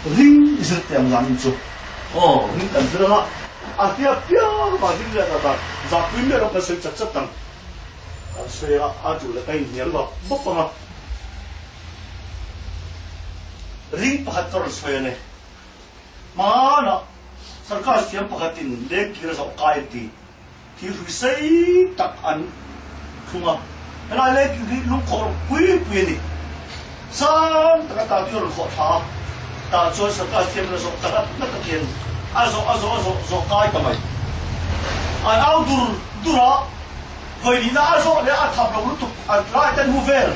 ring isir tiang zam chu ring kan zira a kia pia ma ding la ta za kuin me ro ka se chat chat tang a se a ju la kai nial ba bop ma ring pakhat tor se ne ma na sarkar siam pakhatin lek kira sa kai ti thi ru sei tak an thunga ana lek lu khor pui pui ni san ta ta ti ro kho tha ta cho sarkar siam la so ta na ta kien azo kai ka mai ai au dura hoi ni na azo le a thap lo tu a lai tan hu ver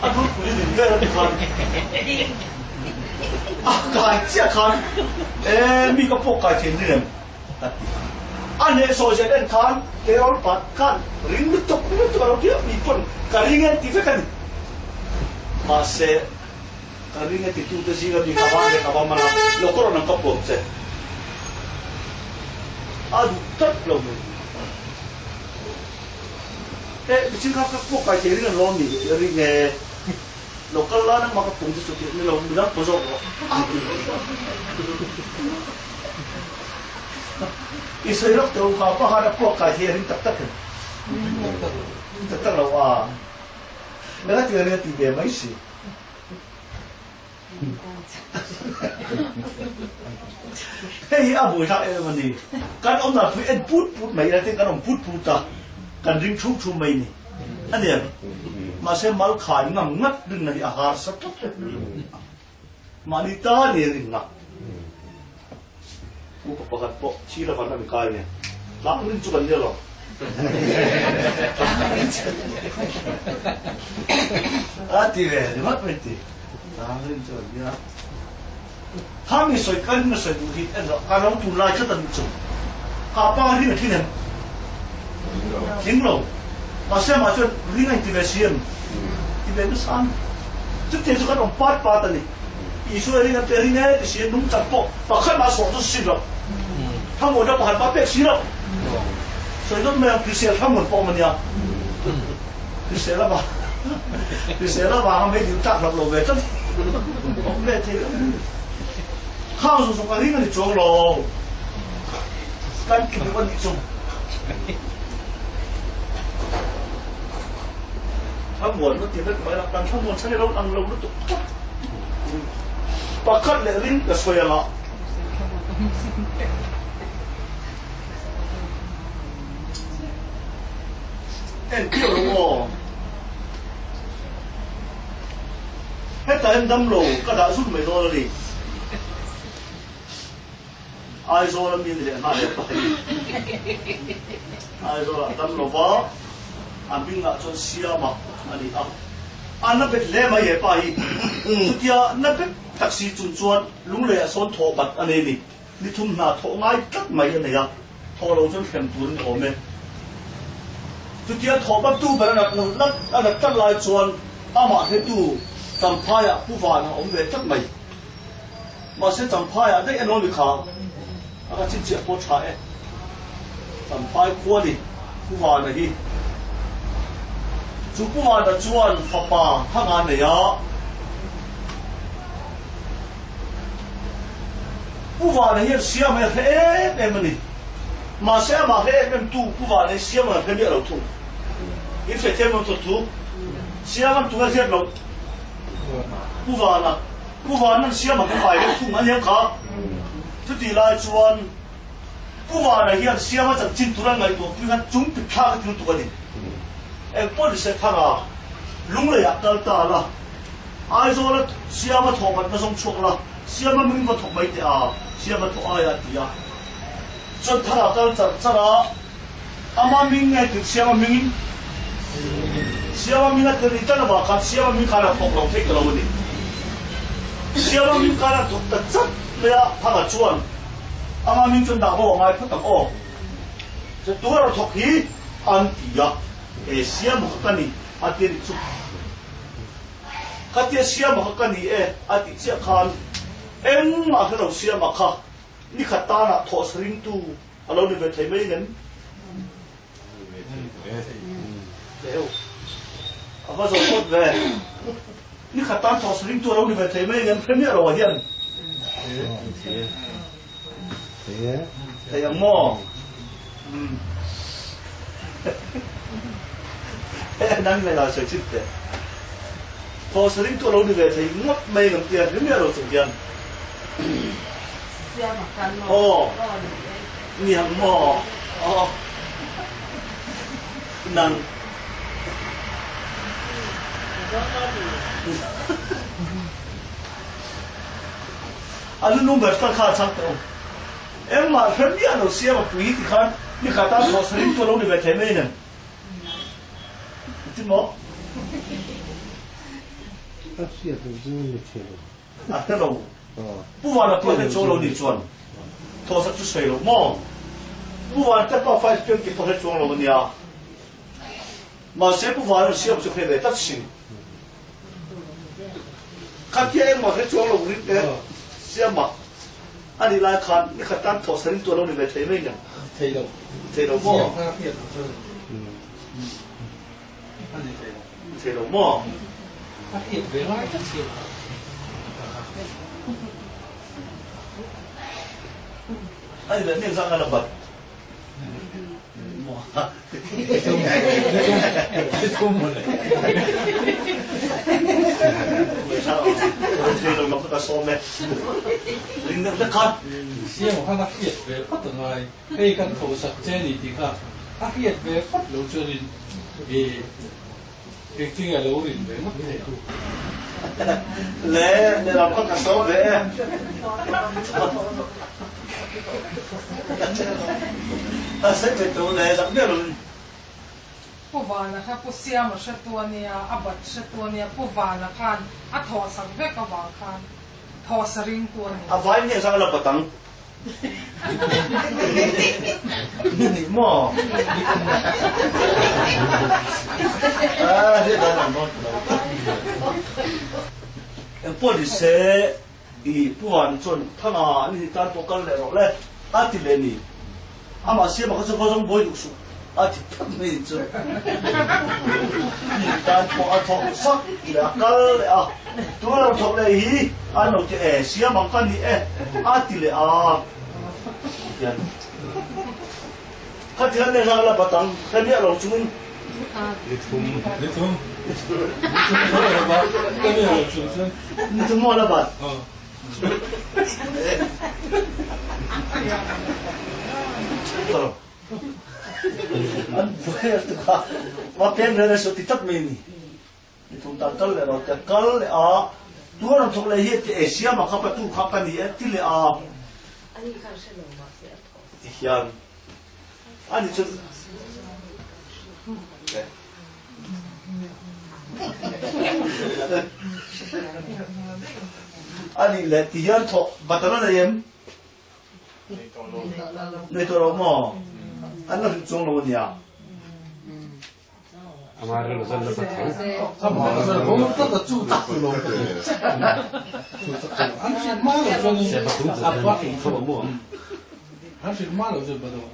a ru ku ni ver ni khan a kai chia khan mi ka pok kai chen ni anh ấy soi sẽ đến khan cái đó bắt khan ring được lo kia mi pun cái ring ấy thì phải cần mà sẽ cái ring ấy thì tu tới gì cái gì các bạn mà lo có năng cấp bộ sẽ đủ tất lâu rồi chính các bộ cái gì ring lo mi ring này lo cái lá nó mà cái tung tới chỗ này lo mi đã có rồi Israel tu kau apa ada puak kaji ring tak tak lawa. Mereka tidak tiba mai si. Hei abu tak ni. Kan om nak put mai nanti kan om put tak kan ring chu mai ni. Ani masih mal khai ngam ngat ring nadi ahar satu. Manita ni ring nak. Bukan pakat pok, cira pada mikainya. Langsung cuman dia loh. Hati deh, mat berarti. Langsung cuman dia. Kami soikan mesoi duit, kalau tu lagi tu tentu. Kapal ini macam ni. Tinggal. Masih macam ringan tivasian. Tivasan. Tu tiada kan empat ni. Isu ini kan ringan tivasian nung campur. Pakai masuk tu silap. 他们这不还把别洗了，所以说没有给谁他们包么呀？给谁了吧？给谁了吧？还没留大了路呗，这我没这个，看是说个那个装喽，赶紧的问题中，他们那点那买了，但他们车楼安楼那都，把看了人给衰了。em kêu luôn hết tại em đâm lồ các đã rút mày rồi đi ai rồi làm gì để hai ai rồi đâm lồ vợ anh bin lại cho xia mà anh đi anh nó biết lẽ mà vậy phải thực kia nó biết taxi chuẩn lúc này son thọ bật anh ấy đi thùng nào thọ ngay cắt mày anh này à thọ lâu cho kèm tuấn ổn đấy tu kia thọ bắt tu bên là anh cắt lại chuẩn mà thế tu tầm phai àผู้ฝ่ายông về cắt mày mà sẽ tầm phai à đấy anh nói được không anh chỉ chuyện bố trái tầm phai qua điผู้ฝ่ายnày đi chúผู้ฝ่ายlà chuẩn phá phá thằng anh này áผู้ฝ่ายnày hiện xia mà thế em này mà sẽ mà thế em tuผู้ฝ่ายnày xia mà thế biết đâu tu ít phải thêm một tu xia mà tu cái gì đâuผู้ฝ่ายนั้นเสียมาเป็นฝ่ายเล็กทุ่งอันยังขาทุกทีลายชวนผู้ฝ่ายไหนเฮียเสียมาจากจินตุรังไงตัวพี่กันจุ่มปิดข้ากันตัวนี้ปอดเสกข้างอ่ะลุงเลยอ่ะตาละไอ้โซ่ละเสียมาถอมันมาส่งชกละเสียมามึงมาถกไม่ได้เสียมาถกอะไรตีจนท่าตาจะละอามามิงไงถึงเสียมามิงเสียมามิงก็นี่จันว่าคันเสียมามิงขนาดถกเราเทกเราเนี่ยsiapa mingkara tu tercat dia pada cuan, ama mingkun dah bawa mai pun tak oh, setua orang thokhi antia, siapa makani hati itu, hati siapa makani hati siapa kan, makna siapa makah, ni kata nak thos ring tu, kalau ni betul mai kan, apa sebab ni kata thos ring tu, kalau ni betul mai kan, premier awak dia. thầy ông mò năng này là sự chích đấyพอสลิงตัวเราดูเลยงดไม่กับเตียนหรือไม่เราสุดยันโอ้เนี่ยหม้ออ๋อนั่งอันนู้นนุ่มแบบข้าชักตัวเอ็มมาเพิ่มเนี่ยเราเสียมาปุ๋ยที่ขันนี่ข้าตั้งพอสลิงตัวเราดูแบบเทไม่เนี่ยจริงมั้ย啊，对喽，不完了，不能做了你转，拖上去水了嘛，不完再到饭店给拖上装了你啊，马谁不完了，谁不就可以来得起？看天马谁装了我的，谁嘛？按你来看，你看单拖上做了你来推没呢？推了嘛，推了嘛。哎，人面上看了吧？哇，偷摸嘞！为啥？这种咁个爽咩？你能得看？先我看他黑白，不等来，可以跟头上这里的看，他黑白不留着你，จริงๆรู้ดิเลยมั้งเลยเราก็กระโดดเลยถ้าเสร็จไปตัวเลยเราเนี่ยรู้ผู้วานนะคะผู้เสียมาเชตัวเนี่ยอาบัดเชตัวเนี่ยผู้วานนะคะอัฐอสังเวกวางคันทอสริงตัวเนี่ยอาไว้เนี่ยสังเราปะตังนี่หม้อนี่ได้หนังหม้อพวกที่เสอีผู้วานจนทั้งนี่การตัวกันเลยหรอกเลยอาทิเลนี่อามาเสียมาก็จะก็ต้องบ่อยดูสุอาทิทำไม่จนนี่การตัวอัฐอสักเลยกันเลยอ่ะตัวเราทำเลยฮีอันเราจะเสียมันกันนี่อาทิเลยข้าที่นั่นเนี่ยเราประทังแค่นี้เราจุ่มลิทุ่มนี่อะไรบ้างก็เนี่ยเราจุ่มซึ่งนี่ทุ่มอะไรบ้างอันเพื่อที่ว่าเป็นเรื่องสุดที่ทัดไม่นี่นี่ทุ่มตากัลเลยเราจะกัลเลยตัวเราทุกเลยที่เอเชียมาขับไปตู้ขับไปนี่ที่เลยอันนี้การเฉลิมมาเสียยังอันนี้จะอันนี้แหละที่ยันทอบัตรนั่นเองในตัวเราหม้ออันนั้นจงโลนี่อ่ะอามาเรื่องนั้นแล้วก็ถ้ามาเรื่องผมต้องจะจู้ตักลงเลยอันนี้มาแล้วจนอับว่าเขาบอกมั่วอันนี้มาแล้วจนบ่ต้อง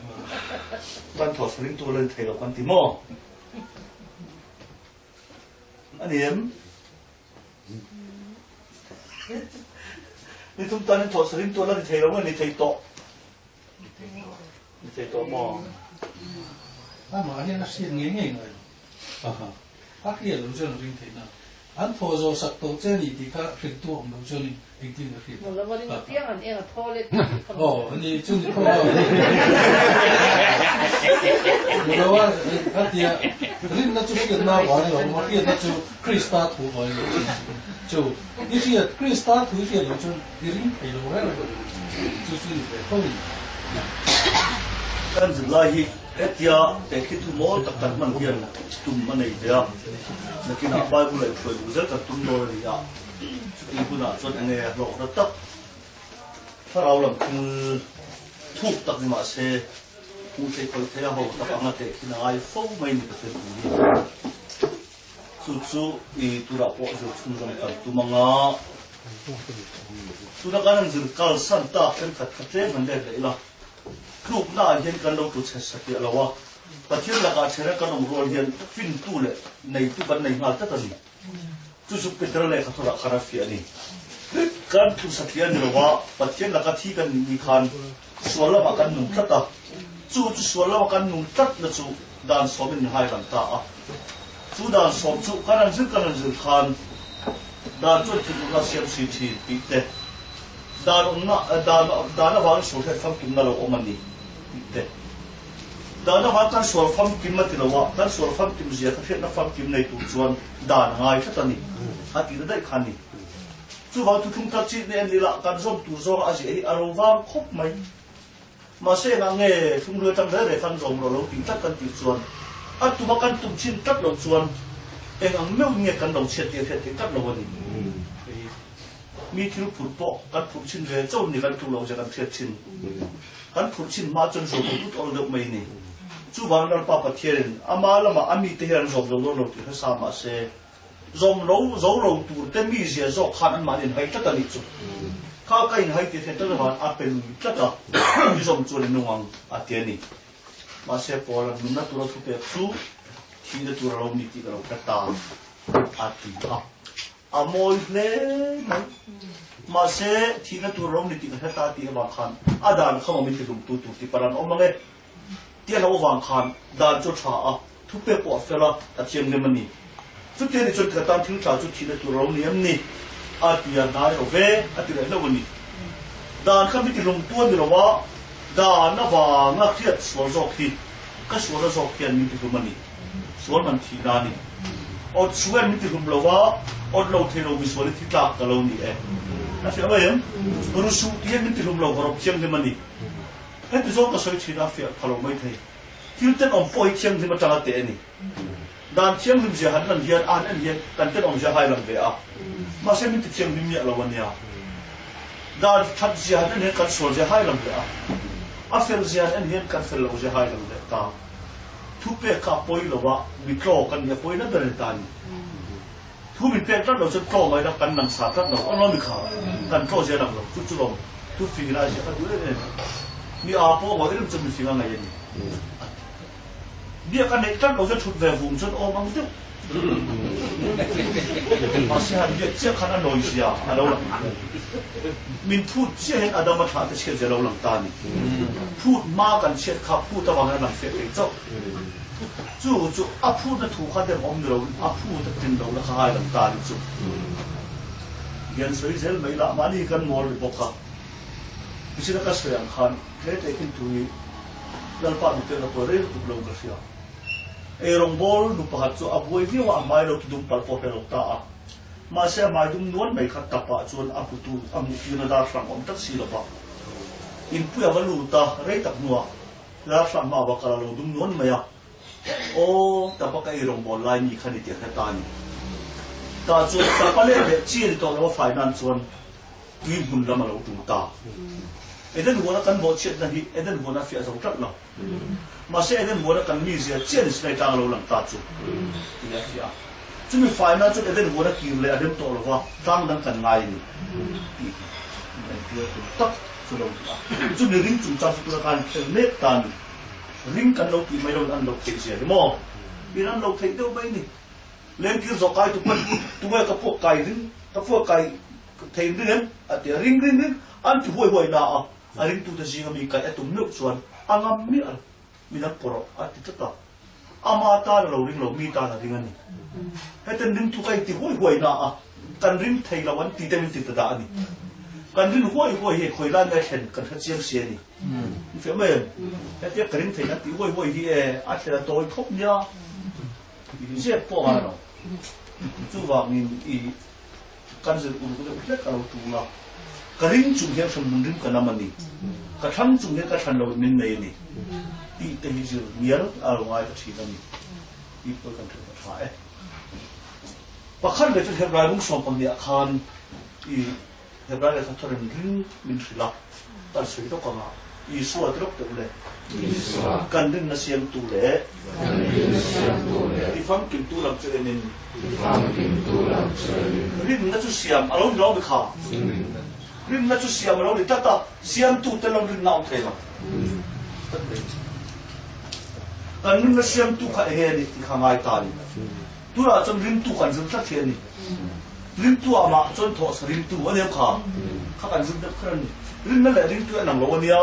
วันถอดสลิงตัวเลยเทกับวันติโม่อันนี้นี่ทุกตอนนี้ถอดสลิงตัวแล้วเทแล้วนี่เทโตนี่เทโตหม้อถ้ามาเห็นนักเสียงเงี้ยเลยถ้าเขียนรู้จักเรื่องเทน่ะอันพอจะสักตัวเจนี่ที่เขาเป็นตัวของรู้จักนี่จริงๆก็คือแล้ววันนี้เตี้ยอันเองทอเล็กอ๋ออันนี้จุดที่เขาเราว่าอันที่ริมนั่นจุดที่น่าว่าเนี่ยมันเขียนนั่นจุดคริสตัลถูกไหมจุดนี่เขียนคริสตัลถูกเขียนจุดริมไปลงแล้วจุดที่เป็นข้อนี้กันจะไล่เดียแต่คิดถึงโมตัดมันเพียงตุ่มมันไหนเดียนักกินอาบายบุเลยช่วยดูจะตัดตุ่มโดนเลยอ่ะอีกุน่ะจนอันนี้หลอกระตักถ้าเราหลังคือทุกตักมาเสมูเสกคนเทียบตักอันนั้นเด็กที่นายฟ้องไม่มีประเด็นนี้สุดๆอีตัวเราพอจะชุ่มฉ่ำกับตัวมังงะตัวนักการนั่งจึงการสั่นตาเป็นขัดขัดเจ้มันได้เลยล่ะรูปหน้าเห็นกันเราตัวเช็ดสักอย่างแล้วว่าแต่ที่เราการเช็ดกันเราโรยเย็นฟินตู้เลยในตู้กันในงานตั้งแต่นี้จู่ๆเป็นอะไรเขาโทรคาราฟิอานี่ kan tu sathian ni wa pathian la ka thi kan ni khan suala ma kan nung tata chu suala ma kan nung tat na chu dan somin hai kan ta a chu dan som chu kan zil khan dan chu thu la siam si thi pi te dan na wang so the fam kim na lo omani pi te dan na wang kan so fam kim ma ti lo wa kan so fam kim zia ka na fam kim nei tu chuan dan ngai thata ni hati da dai khan ni chu wa tu thung ta chi ne ni la kan zom tu zo a ji aro wang khop mai mà sẽ ngang nghe phun lừa trong đấy để phân rộng rồi lâu tính tất cả tiền chuồn, ăn tụi mà ăn tụm chín tất đầu chuồn, em ăn miêu nghe cần đầu chết tiền tất đầu đi, mi thiếu phun bọ cần phun chín về châu này cần tụi lâuจะcần chết chín, cần phun chín mà chân rồi cũng tụt được mấy này, chú bạn đang pa bắt thiên, ama là mà ami thế hiện rộng lâu lâu thì sao mà sẽ rộng lâu tụi tên mi gì rồi khăn ăn mà đến hay tất cả đi chú. Kalau kau ini hai tiada terlepas apa yang kita di dalam jualan nuang hati ini, masih pola nuna turun tu su, tidak turun lawan ni tidak lawan kata hati ah, amoy le, masih tidak turun lawan ni tidak kata hati bangkan, ada nak kamu minta dum tu di paran omangnya, dia lawan bangkan dan jod ah, tu pepo afela hati yang lemani, tu tiada jod kata tinggal jod tidak turun lawan ni. Ati yang nai ove, ati yang lawan ni. Dan kami ti lom tuan di lawa, dan nawa ngakhiat suara zokhi, kas suara zokhian minti lumani, suara manti nani. Od suara minti lum lawa, od lau tero miswali ti tak kalau ni Nasi apa yang? Berusu dia minti lum lawa rob ciang lumani. Itu zok kasoi cina fiat kalau mai thei. Filter om foi ciang di macam ate ni. Dan ciang lim jahat lan hian an hian kan ten om jahai lang dia. Masih minta ciang lim ya lawan ya. Dan tak jahat ni kan sol jahai lang dia. After jahat ni kan fel lawan jahai lang dia ta. Tupe ka poi lawa mikro kan dia poi na berentan. Tu min pe tan lo se pro mai da kan nang sa tan lo on lo mi kha. Kan pro je lang lo tu lo. Tu figura je ka tu ni apo wa irim chum finga ngai ni. Dia kan nektan lo se thut ve vum chon o mang tu. Masih dia cek kana noisia alo la. Min phut che hen adama tha te che lo lang ta ni. Phut ma kan che kha phut ta wang lang fe te chok. Chu a phut na thu kha de om lo a phut ta tin lo la kha lang ta ni chu. Gen soi zel mai la mani kan mol boka. Kisi na kasayang khan te te kin tui dal pa mi te na to re tu lo ka sia. Erong bol nu pahat chu aboi vi wa mai lo tudum pal po pelok ta a ma se mai dum nuan mai khat tapa chuan aputu amu ti na dar sang om tak si lo ba in pu ya valu ta re tak nuwa la sang ma ba kala lo dum nuan maya o ta pa ka erong bol lai mi khani ti ta ni ta chu ta pa le be chi to lo finance chuan wi hun lama lo tu ta eden wona kan bo chet na hi eden wona fi azong tak lo masih eden wona kan mi zia chen snai tang lo lang ta chu ya ya chu mi finance chu eden wona ki le adem to lo wa tang dang kan ngai ni tak chu lo chu ni ring chu cha chu kan ne tan ring kan lo ki mai lo an lo ke sia mo bi ran lo thei deu bai ni len ki zo kai tu pan tu mai ka pok kai ring ka pok kai thei ring at ring an tu hoi na a ring tu ta jinga mi kai atum nuk chuan angam mi al minat poro at tata ama ta lo ring lo mi ta la ring ani heten ring tu kai ti hoi na a kan ring thei lawan ti tem ti ta da ani kan ring hoi he khoi lan na then kan kha chiang sia ni fe me hete kan ring thei na ti hoi hi a thela toi khop nya i je po ma no chu wa min i kan ze u ko le ka lo tu la kan ring chung he sam mun ring kan amani ka thang chung he ka than lo min nei ni ti te hi zir miar a lo ngai ta thi ni i po kan thu ta e pakhan le he rai bung som pang ya khan i he rai le thar ring min thila ta sui to ka ma i suwa drop te le kan ring na siam tu le i fam kim tu lam che nen ring na chu siam a lo lo be kha ring na chu siam a lo ni ta siam tu te lo ring na the ma kan ring na siam tu kha he ni ti kha ngai ta ni tu ra chon ring tu kan zung ta the ni ring tu ama chon tho sa ring tu ane kha kha kan zum dak khran ring na le ring tu anang lo ania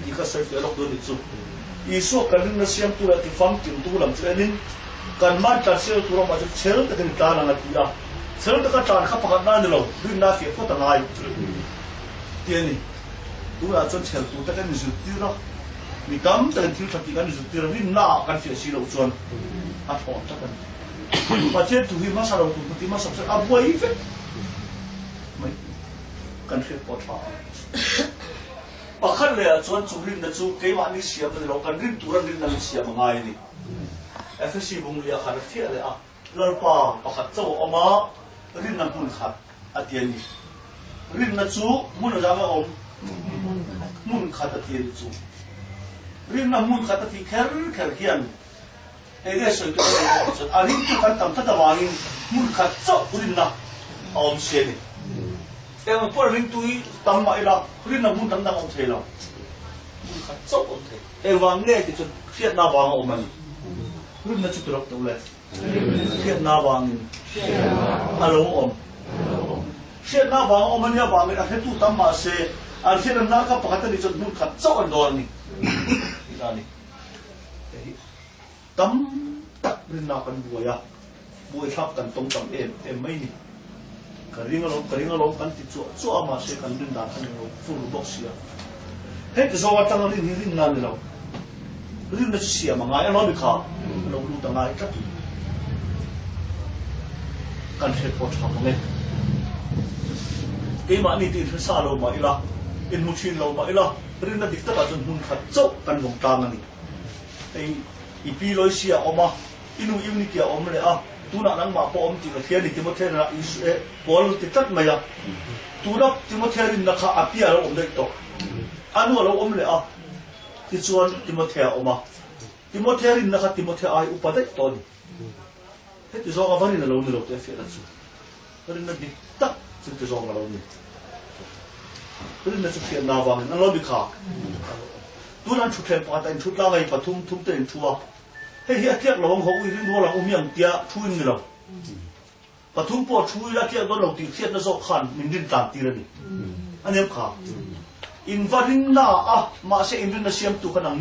I ka sai fe lok do ni chu I so kan ring na siam tu la ti fam tim tu lam training kan man ta se tu ro ma chu chel ta kan ta na ti a chel ta ka tan kha pa kan na ni lo ring na fe ko ta ngai ti ni tu la chon chel tu ta kan ni zu ti ro ni kam ta kan ti ta ti kan ni zu ti ro ring na kan fe si lo chuan a tho ta kan mà chết tụi nó sao đâu tụi nó sắp sửa quay phết mấy cần phải bỏ thọ mà khăn là chọn chủ linh là chủ cái mà đi xem thì nó cần linh tụi nó linh là xem mà ngay đi FSC vùng lìa khăn phía này à lỡ pa khát châu ông má linh là muốn khát tiền đi linh là chủ muốn là cái ông muốn khát tiền chủ linh là muốn khát thì khéo hiền Ege so ito ari tu kan tam ta wangin mun khat cho urin na om se ni em por ring tu tam mai la urin na mun tam dang om the lo mun khat cho om the e wang nge ti chu khiat na wang om ani urin na chu trok to le khiat na wangin alo om khiat na wang om ani wang a he tu tam ma se ar khiat na ka pakata ni chu mun khat cho an dor ni ni tấm tắc lên nào cần bùi tháp cần tông tầm em mấy nè cái riêng along cần thì chỗ mà sẽ cần lên đàn anh rồi full box ya hết cái do tăng lên riêng nào nữa riêng nó xỉa mà ngay nó bị khá nó lu tăng ngay chắc cần hết bỏ tháp này cái mà đi thì xa lâu mà ila in một chín lâu mà ila riêng nó đi tất cả dân hun khát chỗ cần vòng tăng này ipi loi sia oma inu imni kia om le a tuna nang ma po om ti ka thian ni ti mo thena isu e pol ti tat maya tuna ti mo therin na kha apia ro om dei to anu lo om le a ti chuan ti mo thea oma ti mo therin na kha ti mo the ai upa dei to ni he ti zo ga bani na lo ni lo te fe la chu rin na di tak chu ti zo ga lo ni rin na chu thian na wang na lo bi kha tu nan chu thlen pa ta chu la ngai pathum thum te thua he hi atiak lawang ho ring ho lang umiang tia thuin ni lo pathum po thui la kia do lo ti khiat na zo khan min din tan ti ra ni anem kha in varin na a ma se in din na siam tu kan nang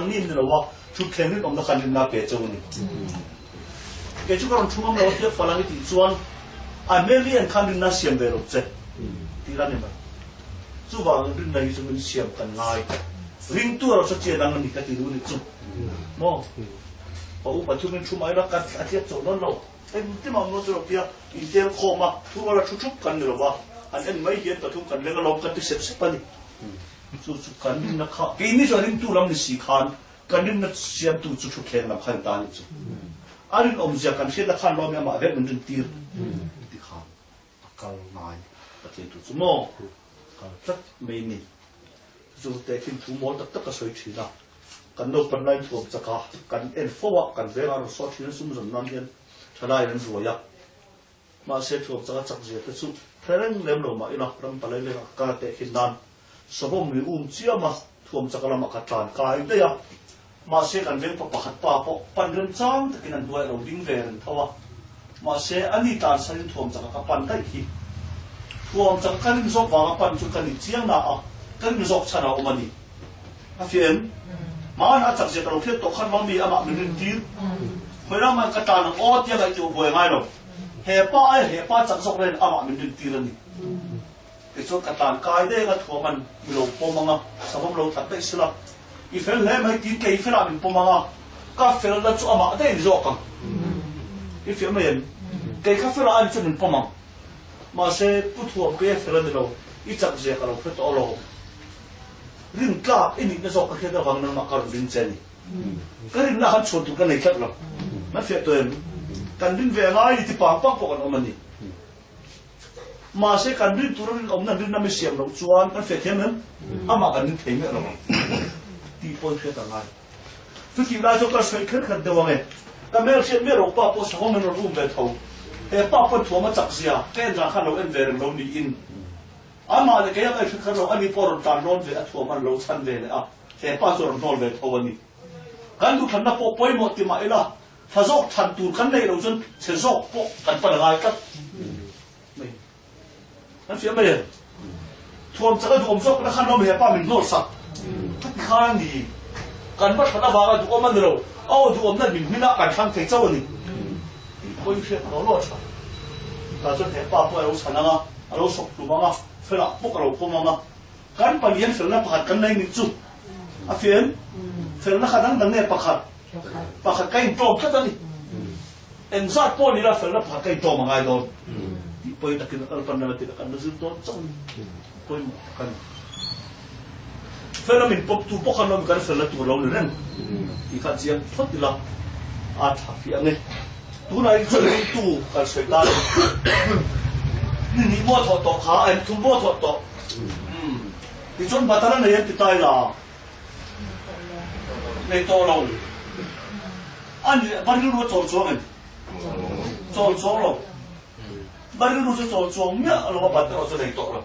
nin ni lo wa chu thlen ni om na khan na pe chong ni ke chu kan thumam lo tia falang ti chuan a million khan din na siam ve lo che ti ra ni ma chu wang din na hi chu min siam kan ngai ring tu ro sa che dang ni ka ti ru ni chu mo pa u pa chu men chu mai ra ka atiak cho non lo em ti ma no chu pia in tel kho ma thu ra chu chu kan ni lo wa an en mai hian pa thu kan le lo ka ti sep sep pa ni chu chu kan din na kha ke ni so ring tu ram ni si khan kan din na siam tu chu chu khen lam khan ta ni chu arin om ja kan se da khan lo me ma ve mun din tir ti khan kal nai pa ti tu chu mo kal tat me ni dù để phim thú món tất cả soi chỉ là cần đâu phần này thuộc tất cả cần en phô cần về vào số thì nó sum dần năm yên thay lại nên rồi ya mà sẽ thuộc tất cả chắc gì thế chứ thế nên làm đâu mà ít là làm phải lấy cả để khi nan số bộ người chia mà thuộc tất cả làm cả tràn cái đấy ya mà sẽ cần về bọc hạt pa bọc pan đơn trang thì cái này đuôi đầu đinh về thôi mà sẽ anh đi tàn sang thuộc tất cả pan đấy khi thuộc tất cả những số vào pan chúng cần chiang nào kan zok chana omani a fian ma na chak je ka phiat to khan mami ama min tir khoira man ka ta na o tia ga chu boi ngai lo he pa chak zok len ama min tir ani ke so ka tan kai de ga thu man mi lo po manga sabam lo that dai sila I fel le mai tin ke I fel a min po manga ka fel da chu ama de ni zok ka I fian men ke ka fel a chu min po manga ma se pu thu pe fel ni lo I chak je ka lo phiat to lo rin ka ini na so ka kheda wang na makar rin cheni ka rin na han chon tu ka nei thak lo na fe to em kan rin ve ngai ti pang pang po kan omani ma se kan rin tu rin om na rin na me siam lo chuan kan fe them em ama kan rin thei me lo ti pon fe ta ngai tu ki la so ka sai kher khat de wang e ka mer se me ro pa po sa hong no room be tho e pa po thu ma chak sia ken ra khan lo en ver lo ni in ama le kaya kai fikar lo ani por tan non ve atho man lo chan ve le a he pa so ron nol ve thawani kan du than na po poi mo ti ma ila phazok than tur kan nei lo chun se zok po kan pa ngai kat mai นั่นเสียไม่เลยทวมจะก็ทวมซอกนะข้าน้องไม่ให้ป้ามันโน้ตสักข้านี่กันวัดพระบาทถูกมันเราเอาทวมนั่นมีไม่น่ากันทางเทเจ้านี่คนเชื่อเราโน้ตสักแต่จนเห็นป้าตัวเราชนะนะเราสกดูมั้งอ่ะเฟล่าพวกเราพวกมั้งอ่ะกันไปเลี้ยงเฟล่าประคัดกันในนิจุอ่ะเฟียนเฟล่าขัดดังเนี่ยประคัดใกล้โจมแค่ตอนนี้เอ็นซาดป้อนนี่ละเฟล่าประคัดใกล้โจมมาไงโดนไปตะกี้นักปันนาติตะกันนั่นคือตัวจังไปมาตะกันเฟล่ามินปบตัวพวกเขาเรามีการเฟล่าตัวเราเนี่ยที่ขัดเสียงฟัดดีละอาทักเฟียงเนี่ยตัวไหนจะเลี้ยงตัวการเสียตานี่มัวถอดต่อขาเอ็นทุ่มมัวถอดต่อที่จนบัตรนั้นเนี่ยติดตายละในตัวเราอันนี้บ้านรู้ว่าโจรโจรเองโจรโจรเราบ้านรู้ว่าโจรโจรเนี่ยเราว่าบัตรเราจะในตัวเรา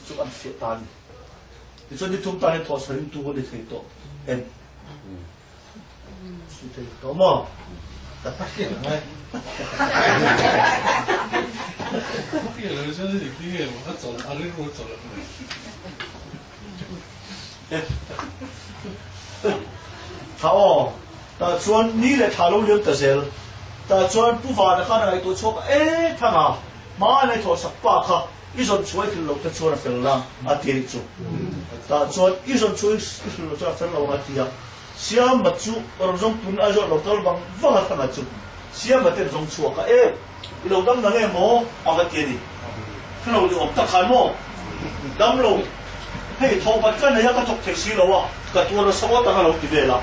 จุดอันเสียตาที่จนที่ทุ่มตาในตัวสลิมตัวในตัวเอ็นสุดท้ายตัวมั่วแต่พักเกี่ยวไหมพักเกี่ยวเลยใช่ไหมที่เขา走了，阿里路走了。他哦，但专你来他路两得些，但专不发的看那个多错，哎，他嘛，马那头18卡，一种出一条路的错了分了，啊跌住，但专一种出一条路就分了啊跌啊，想么住，我种本来就路到往往他那住，想么点种错个，哎，路当那个么啊个跌的，看路就得看么，当路。ให้ทองปัจจัยเนี่ยก็ตกเทสีแล้วอ่ะกับตัวเราสมมติตั้งเราตีเวลา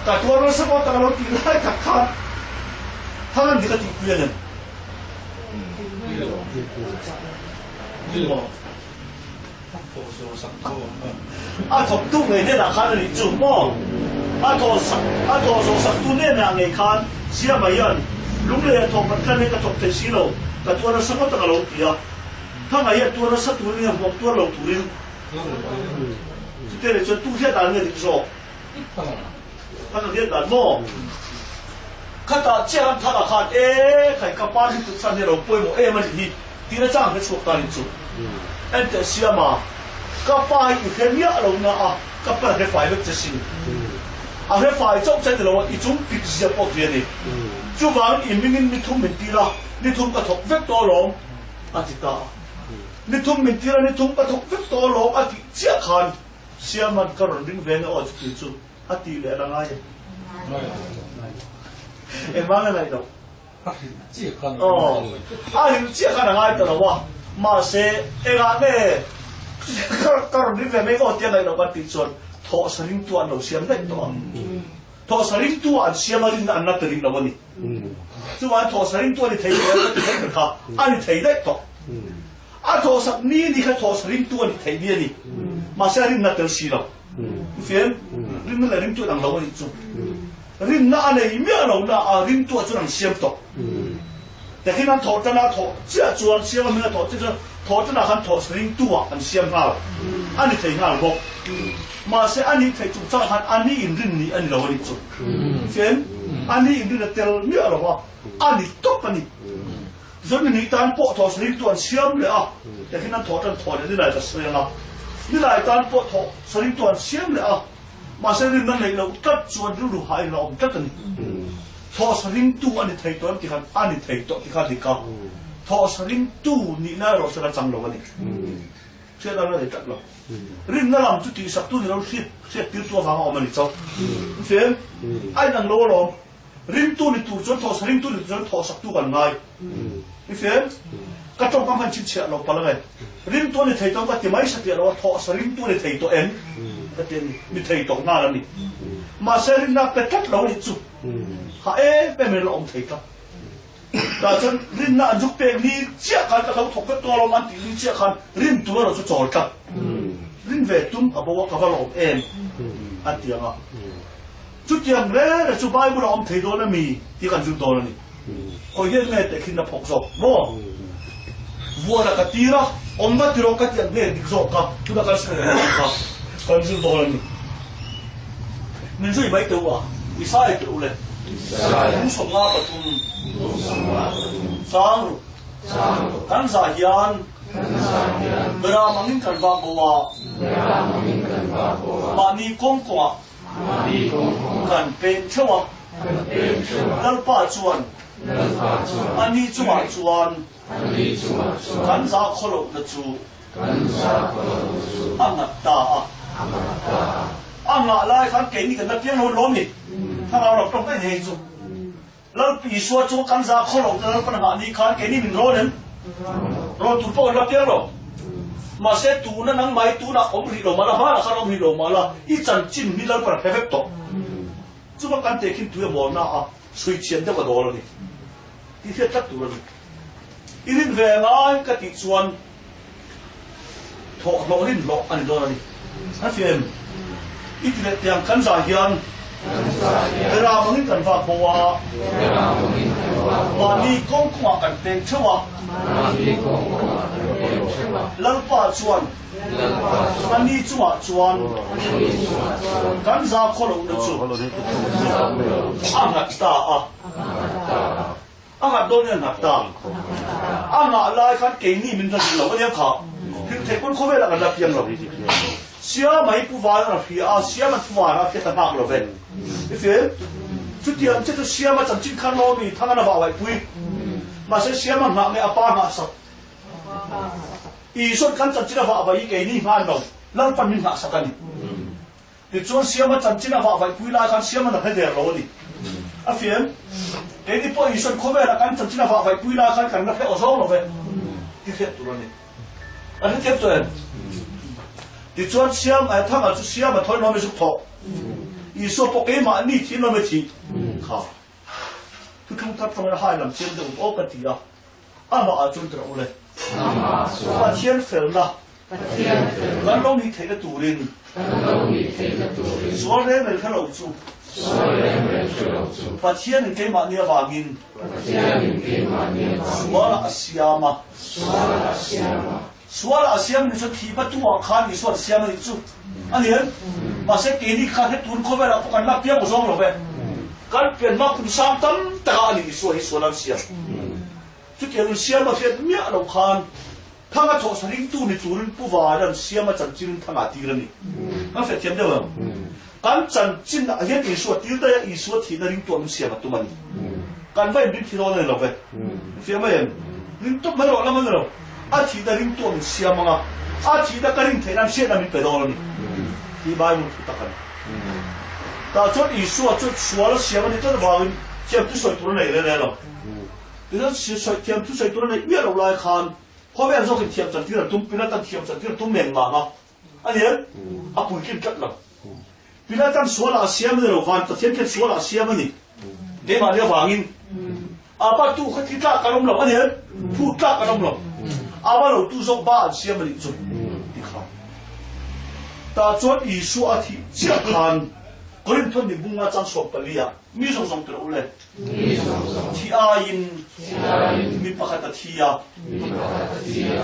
กับตัวเราสมมติตั้งเราตีได้กับขาดถ้างั้นดีก็ตีเปลี่ยนเลยอาถกตู้เงินเนี่ยนะคันนี่จุ่มมั่งอาถกสักตู้เนี่ยนะเงินคันเสียไม่ยันลุงเลยทองปัจจัยเนี่ยก็ตกเทสีแล้วกับตัวเราสมมติตั้งเราตีอ่ะถ้าไม่ยันตัวเราสักตัวเนี่ยบอกตัวเราถูก这里就杜铁蛋那里说，他那铁蛋么？看到这样他那看，哎，看个八十度三的老背么？哎嘛是，第二张是出大的做，哎这是嘛？个八有些咩路呢啊？个八个快乐就是，啊个快速在的路一种必须要保持的，就讲因为你通明地啦，你通个头发多long，啊知道。你通明天你通不通不多咯？啊，只看，下面个人领员我就记住，啊，地来了哎，哎，妈个来着？哦，啊，你只看了哎的了哇？马些哎个咩？个人领员没我点来了，我记住，托什领多安路先来多，托什领多安先嘛领安那得领了我呢，就话托什领多你睇嚟，你睇佢下，啊你睇得多。啊，托什你看托什领多你睇咩呢？马上领那得死了，反领那领多能老你做，领那安尼咩老那啊领多就能先到，但係那托真那托，即係做先咁樣托，即係托真那看托什領多啊，很先下，安尼睇下咯，馬上安尼睇做真看安尼引領你安尼老你做，反安尼引領那得咩老哇，安尼多吧你。所以你单波托是你段签了啊，但是那托真托的你来就死了，你来单波托是你段签了啊，马上你那来了，吉转你路海了，唔吉的，托是你段你睇到，你看按你睇到，你看你讲，托是你段你那路是个正路的，现在那嚟得了，你那諗住第十度你老先表多翻我們嚟做，先，愛能攞咯。rin tu ni tu chon thos rin tu ni chon thos sak tu kan ngai i fen ka tong kam han chi chia lo pala ngai rin tu ni thei tong ka ti mai sa ti lo thos rin tu ni thei to en ka ti ni thei to na la ni ma se rin na pe tat lo ni chu ha e pe me lo om thei ta da chon rin na juk pe ni chia kan ka lo thok ka to lo man ti ni chia kan rin tu lo chu chol ka rin ve tum abo ka va lo em an ti anga chút tiền đấy là chú bay bữa ông thấy đó là mì thì cần dùng đó là nè, coi hiện nay để khi nào phọc sọc, đúng vua là cái tì đó, ông bắt tì đó cái tiền này đi sọc cả, chúng ta cần sử dụng cả, cần dùng đó là nè, mình suy mấy tiêu à, vì sao tiêu lên, không sống ngã bật tung, sáng kan za hian bera mangin kan va bowa mani kong kwa kan pen chewa lalpa chuan ani chuwa chuan kan za kholo na chu anga ta anga lai kan ke ni kan na pian ho lo ni thang lo tong kai nei chu lal pi suwa chu kan za kholo na pan ha ni kan ke ni min ro nen ro tu po la pian lo mà sẽ tu nó nắng mai tu nó ông hì đồ mà là hoa là sao ông hì đồ mà là ít chân chín mi lần phải perfect to chú mà căn tế khi tu mỏ na à suy chiến đó có đồ rồi thì thiết chắc tu rồi ít về ngay cái tỷ chuan thọ lọ lên lọ anh đó rồi anh phim ít về tiếng khán giả hiền cái nào mà những cần phạt bùa mà đi công quả cần tiền chưa à lalpa chuan ani chuma chuan kan za kholo na chu anga ta anga don na ta anga lai kan ke ni min thal lo ya kha thil the kon khove la kan la piang lo sia mai pu wa na fi a sia ma pu wa na ke ta ba lo ve ife chu tiam che to sia ma cham chin khan lo mi thanga na ba wai pui ma se sia ma na me apa na sa i son kan chan china va vai ke ni han lo lan pan min ha sakani ti chon siama chan china va vai pui la kan siama na phede lo ni a fiam e ni po i son khove la kan chan china va vai pui la kan na phe o zo lo ve ti phe tu lo ni a ni tep to en ti chon siam a thang a chu siama thoi no me su tho i so po ke ma ni thi no me thi kha tu thang tap tong la hai lam chen de o ka ti a ma a chun tra ole Phát thiên phèo na Gắn lâu đi thấy cái tù rin Số rê mình khá lậu chú Phát thiên cái mạng nia bà nghìn Số là Asiama Số là Asiama Nên cho thị bắt tu hoàng khăn Thì số là Asiama đi chú Anh hiền Mà sẽ kế đi khăn hết tùn khô về là Còn nắp biếc của dòng rồi về Gắn phiền mắc cũng sang tâm Tất cả anh đi số là Asiama chút tiền xem mà phiền miệng đầu khan thằng cái chỗ sản tu này chủ nhân bu vào đó xem mà chân chín thằng à tiêu này nó phải tiền đâu mà cái chân chín là hiện ý số tiêu đấy ý số thì là linh tuần xem mà tụi mình cái vậy linh thì đó này là vậy xem mà linh tuần mà đó là mà đâu à thì là linh tuần xem mà à thì là cái linh thì làm xem là mình phải đó này thì bao nhiêu thứ tất cả ta chút ý số chút số là xem mà đi tới vào xem tu soi tu này này rồi thì nó soi tiêm tu soi tu này biết đâu lại khanเพราะว่าเราเทียมจันที่เราตุ้มปีนั้นตั้งเทียมจันที่เราตุ้มเมียนมาเนาะอันนี้อาปุยกินกัดละปีนั้นตั้งสวนอาเซียนเลยเราฟังแต่เทียมแค่สวนอาเซียนมันนี่เดี๋ยวมาเดี๋ยวฟังอินอาป้าตู้เขาที่กล้ากันลงหรออันนี้พูดกล้ากันลงหรออาป้าเราตู้ส่งบ้านอาเซียนมันนี่จุดที่เขาแต่จวนอิสุอาทิเชี่ยขันก็เริ่มต้นในบุ้งอาจารย์สอบปลีอ่ะมีส่งตัวเราเลยที่อายินมีปากตะทีอ่ะ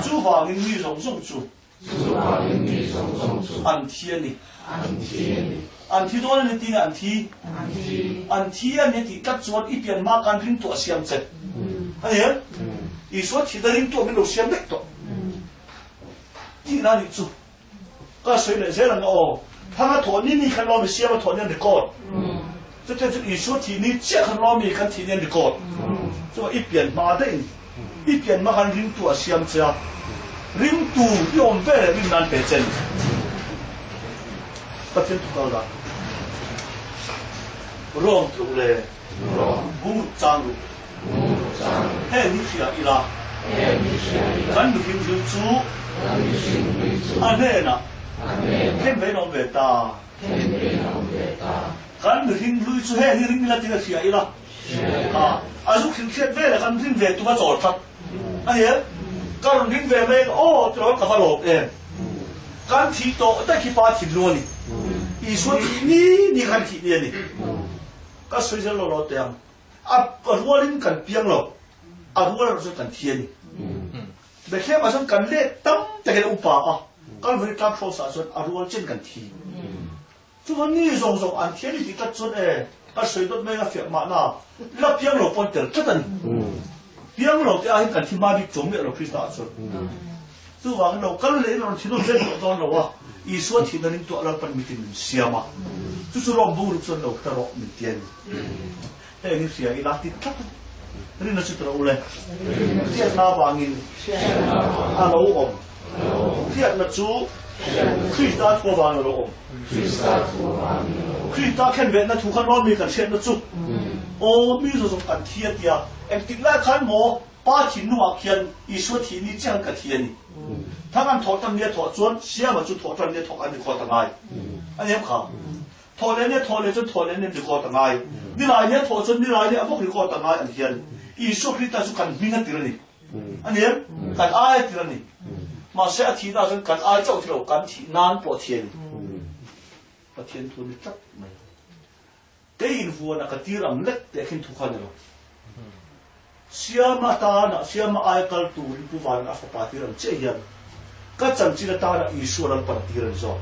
诸法跟密容送主，安天呢？安天多呢？你安天？安天啊！你啲吉咗一邊馬間拎多相值，係咪？你所提的拎多邊度相值多？你哪裡做？個誰嚟寫人哦？他個托你看攞咪寫個托人哋講，即你所提你只看攞咪看提人哋講，就一邊馬的。一边嘛看领导相加，领导用白领南北真，不听不高了，不让出来，不张路，嘿你需要伊拉，看你平时做，安内呐，天没弄白大，看你平时做嘿你领那这个需要伊拉，啊，如今天白了看你白多么早他。อันนี้การวิ่งเวไม่โอ้ตัวเรากับเราเองการที่โตแต่ขี้ปลาที่รู้นี่อีส่วนที่นี่การที่นี่ก็สวยจังเราเตียงรู้ว่าลิ้นกันเปียงเรารู้ว่าเราจะกันเทียนแต่แค่มาสังกันเล่ตั้มแต่กันอุปาการวิ่งการโปรสส่วนรู้ว่าเช่นกันทีทุกวันนี้ส่งอันเทียนที่กัดส่วนก็สวยต้นไม้ก็เฟียมาหน้าแล้วเปียงเราปนเตอร์ก็ตัน tiếng lâu thì ai cần thì mà bị chống miệng là Christa rồi tu vàng lâu cái lễ lâu thì nó lên độ đó lâu à Isu thì nó nên tụi nó phần mình tìm xem mà chú chú lòng bu được xuân lâu ta rộng mình tiền thế như xia ý là thì chắc nên nó sẽ trâu lên tiền na vàng in lâu ổn tiền là chú khi ta thua vàng là ổn khi ta khen về nó thu khăn lo mình cần xem nó chú ô mi rồi cần thiệt ya em tính lại khăn mồ ba chín nua kian Isu thì ni chẳng cả thiệt niถ้ามันถอดตั้งเนี่ยถอดส่วนเสียมาจุดถอดตั้งเนี่ยถอดอันนี้ถอดตั้งไงอันนี้ครับถอดเนี่ยถอดเนี่ยจนถอดเนี่ยจะถอดตั้งไงนี่ลายเนี่ยถอดจนนี่ลายเนี่ยพวกนี้ถอดตั้งไงอันเทียนอีสุคริตาสุกันมิงันติระนี่อันนี้กันอายติระนี่มาเสียทีน่าจนกันอายเจ้าที่เรากันที่นานปวดเทียนปวดเทียนทุนจับไม่แต่อินฟัวนักตีรังเล็กแต่ขึ้นทุกขันเลยเสียมาตาหน้าเสียมาอายกัลตูริผู้วานอัฟปาติรังเจียนก็จังจีนตาหน้าอิสุรันปาติรังจอ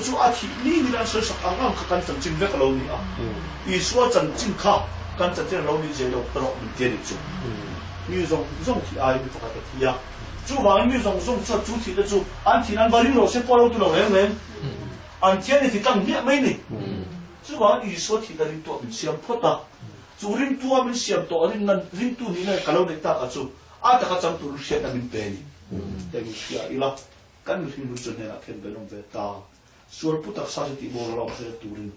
จู่อาทิตย์นี้มีการสื่อสารกันกันจังจีนเวกเราเนี่ยอิสุจังจีนข้ากันจังจีนเราเนี่ยเจเราตลอดมีเดียร์จู่มีส่งที่อายมีประกาศที่ยาจู่วานมีส่งจู่ที่ละจู่อันที่นั้นบริโภคเสพเราตัวเราเองอันที่นี่ที่ตั้งเนี่ยไม่นี่จู่วานอิสุที่ละริมตัวเป็นเสียงพุทธะจู่ริมตัวเป็นเสียงตัวริมตัวนี้เนี่ยก็เราเนี่ยตาจู่อาตะก็จังตัวรู้เสียงเป็นเป็นแต่มีเสียอีละกันมีสิ่งรู้จนเนี่ยเข้มเป็นองค์เวตาส่วนพุทธศาสนาที่บอกเราเสียตัวริม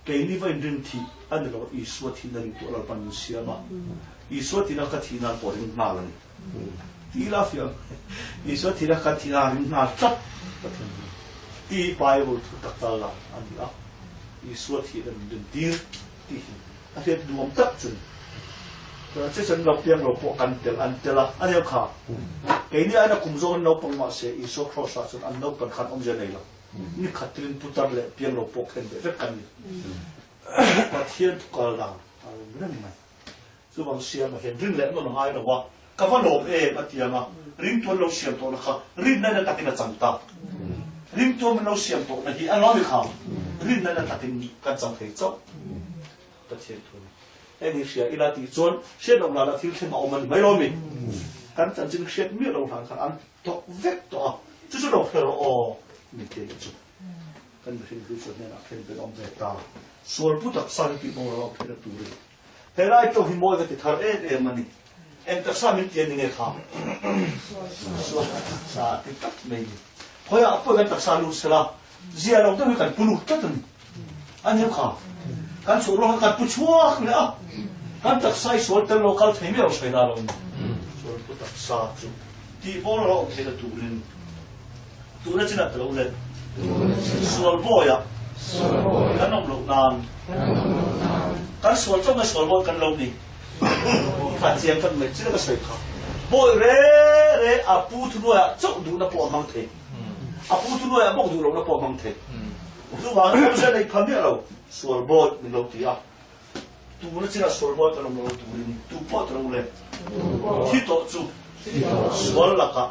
แต่นี่ว่าริมที่อันนี้เราอิสุที่ละริมตัวเราเป็นเสียมาอิสุที่ละก็ที่นั่นปวดริมนาเลยที่ละเฟียอิสุที่ละก็ที่นั่นริมนาจับที่ไปบุตรตักตาลอันนี้อ่ะอิสุที่ละริมดีที่อาทิตย์ดวงตักจนแต่เช่นเราเพียงเราพอกันเดลอันเดละอันนี้ค่ะไอ้นี่อันนั้นคุมโซนเราปังมาเสียอิสุครอสจนอันนั้นเป็นขันองค์เจริญละนี่ขัดตินพุทธะเลยเพียงเราพอกันเดลกันนี่ประเทศทุกการละอะไรไม่ได้ไหมส่วนบางเสียมาเห็นริ้นเล็กมันหายนะว่าก็ว่าเราเองมาเทียมมาริ้นตัวเราเสียมตัวนะคะริ้นนั่นน่ะตัดกินจังตาริ้นตัวมันเราเสียมตัวนะที่อันนั้นไม่ค่ะริ้นนั่นน่ะตัดกินกันจังเทจ้าประเทศทุนไอ้นี่เสียอีลาติจวนเสียลงลาที่เชื่อมาเอามันไม่รู้มั้ยกันจังจึงเสียมีเราทางอันตกเวกตัวจู่เราเพื่อโอ้ไม่เกี่ยวจู่กันเป็นผู้ชนเนี่ยนะเป็นองค์เวตาส่วนผู้ตักสารที่มองเราเพื่อตัวเลยแต่ไอ้ตัวหิมะก็ติดทาร์เอมันนี่เอ็งตักสารมีเทียนยังไงครับส่วนสารที่ตักไม่เพราะว่าพวกกันตักสารรู้สิละเสียเราต้องมีการปลุกตั้งแต่อันนี้ครับการสูบลมการปุ่ชวกเลยอ่ะการตักใส่ส่วนเต็มโลกาลที่ไม่เราใช้ได้แล้วส่วนผู้ตักสารจุดที่พอเราเห็นตัวเล่นตัวนั้นจะน่าตัวเล่นส่วนบ่อยอ่ะการน้องลงน้ำการส่วนจ้องกับส่วนบ่อยกันลงนี่ขัดเสียงกันเหมือนที่เราใช้เขาบ่อยเร่อาปูทุนวยจ้องดูนับปอมังเทอาปูทุนวยบอกดูเรานับปอมังเทคือว่าเราใช้ในพันธุ์เราส่วนบอดมันเราตีอ่ะตัวนั้นจะน่าส่วนบอดกันเราตัวนี้ตัวปอดเราเลยที่โตจูส่วนละก็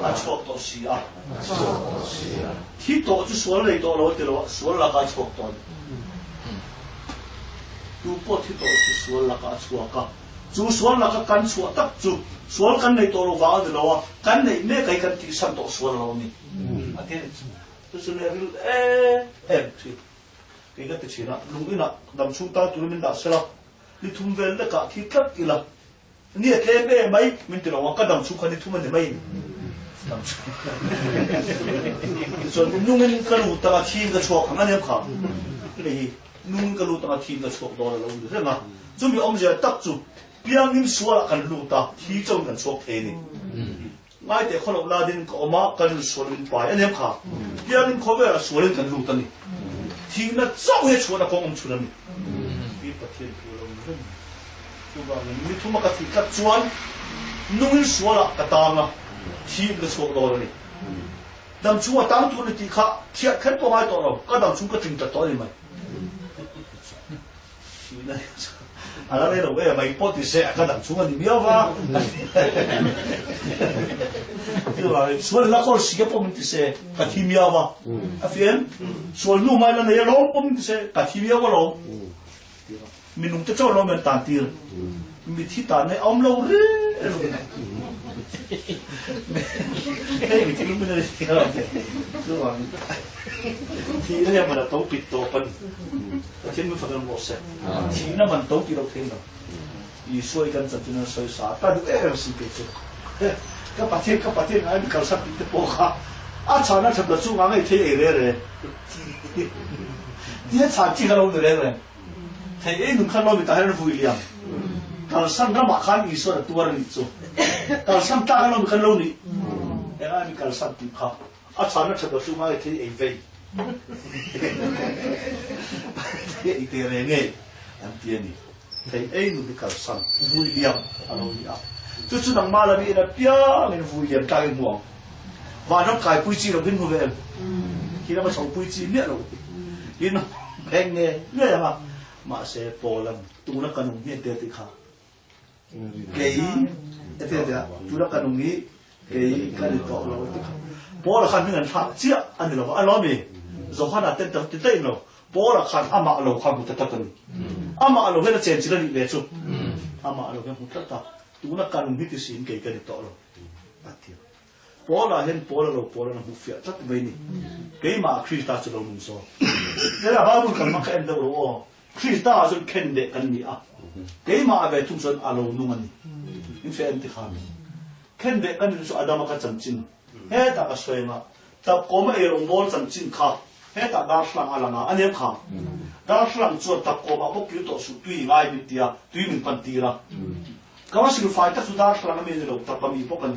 อาชอบตัวสีอ่ะที่โตจูส่วนเลยตัวเราที่เราส่วนละก็ชอบตัวตัวปอดที่โตจูส่วนละก็ชอบก็จูส่วนละก็กันชอบตักจูส่วนกันในตัวเราว่าเดี๋ยวเรากันในเมื่อใครกันที่สั่งตัวส่วนเรานี่อันนี้ตัวส่วนเลยที่cái cái chuyện đó lúc ấy là đầm chúng ta tụi mình đã xem đi thum về là cả khi cắt thì là nia thế bé mấy mình tự nói cái đầm chúng ta đi thum mình mấy đầm rồi nung mình cái lụt ta thiên cái chuột hàng anh em khảo cái nung cái lụt ta thiên cái chuột đó là lâu rồi thế mà chúng mình ông giờ tắc chụp biang nim xua là cái lụt ta thiên trong cái chuột thế này ngay để con la đến có mà cái xua lên phải anh em khảo biang nim có vẻ là xua lên cái lụt ta này thì nó rõ hết chỗ là con ông chủ này, vì bát thiên phụ lòng hơn, chúng ta mình thu mặc cái cắt chuan, nung số là cái tang à, thì cái số đó này, đam chúng ta tang thu này thì khác, thiệt khét có ai đó đâu, cái đam chúng ta tính tất đó này mày, thì này, à đây là cái mày bỏ thì sẽ cái đam chúng ta đi miêu vào, thì là số là con sĩ bỏ mình thì sẽ cái thì miêu vào, à phiềnส่วนนู่นไม่ละเนี่ยล้มปุ๊บมันจะเสกที่เมียวก็ล้มมีนุ่งจะเจ้าล้มเป็นตาตี มีที่ตาในอ้อมเราเรื่อยเฮ้ยมีที่รู้ไม่ได้ที่เราเนี่ยคือว่าที่นั่นเนี่ยมันต้องปิดตัวปันที่มันฝังกันหมดเสร็จที่นั่นมันต้องปิดเราเองเนาะอีช่วยกันจัดจุนสวยสาแต่ดูสิเกิดก็ประเทศไอ้มีการสับปิดตัวข้าอาชานั่นฉันจะสู้งานไอ้ที่เอเร่เลยที่ชาติเราเนี่ยเลยที่เอ็นุ่งขันเรามีแต่ให้เราฟูเลียมการสั่งน้ำมาขันอีส่วนตัวเราอีกส่วนการสั่งตาเรามีขันเรานี่ไอ้มีการสั่งติดข้าอาชานั่นฉันจะสู้งานไอ้ที่เอเว่ที่อีเตเรเน่อันที่นี่ที่เอ็นุ่งมีการสั่งฟูเลียมเรานี่อ่ะจุดๆนั่งมาแล้วมีอะไรเปียเงินฟูเลียมตายห่วงว่าน้องกายปุ้ยจีเราเป็นผู้เล่นที่เรามาส่งปุ้ยจีเนี่ยเราที่น้องแพงเนี่ยเนี่ยมาเสพโปลังตัวนักการเมืองเดียติขาเกย์เดียตัวนักการเมืองนี้เกย์การต่อเราติขาโปลังขันเงินทักเจ้าอันนี้เราอันล้อมีจะขนาดเต้นเราโปลังขันอามาเราความบุตรตันอามาเราเป็นเจนจิรันเลี้ยจุอามาเราเป็นบุตรตันตัวนักการเมืองที่สิ่งเกย์การต่อเราปัดเดียวโปลังเห็นโปลังเราโปลังหูเฟียจัดไปนี่เกย์มาคริสต์จะเรามุ่งส่งเดี๋ยวเราบุกกันมาแค่เดียวเราคริสต์จนเข็นเด็กกันนี่อ่ะเกี่ยมาแบบทุ่งชนอารมณ์นุ่มนี่ยิ่งเฟ้นที่ข้ามเข็นเด็กกันนี่สุดอาดามาก็จำจินเฮ้ตากระสวยมาแต่ก็ไม่เอรงบอลจำจินข้าเฮ้ตากดาร์ฟลังอะไรนะอันนี้ข้าดาร์ฟลังจวดตะโกมาพวกยูโตสุดตุยง่ายมิตรยาตุยมินปันตีระก็ว่าสิ่งฝ่ายตัดสุดดาร์ฟลังไม่ได้เราตัดบะหมี่พวกกัน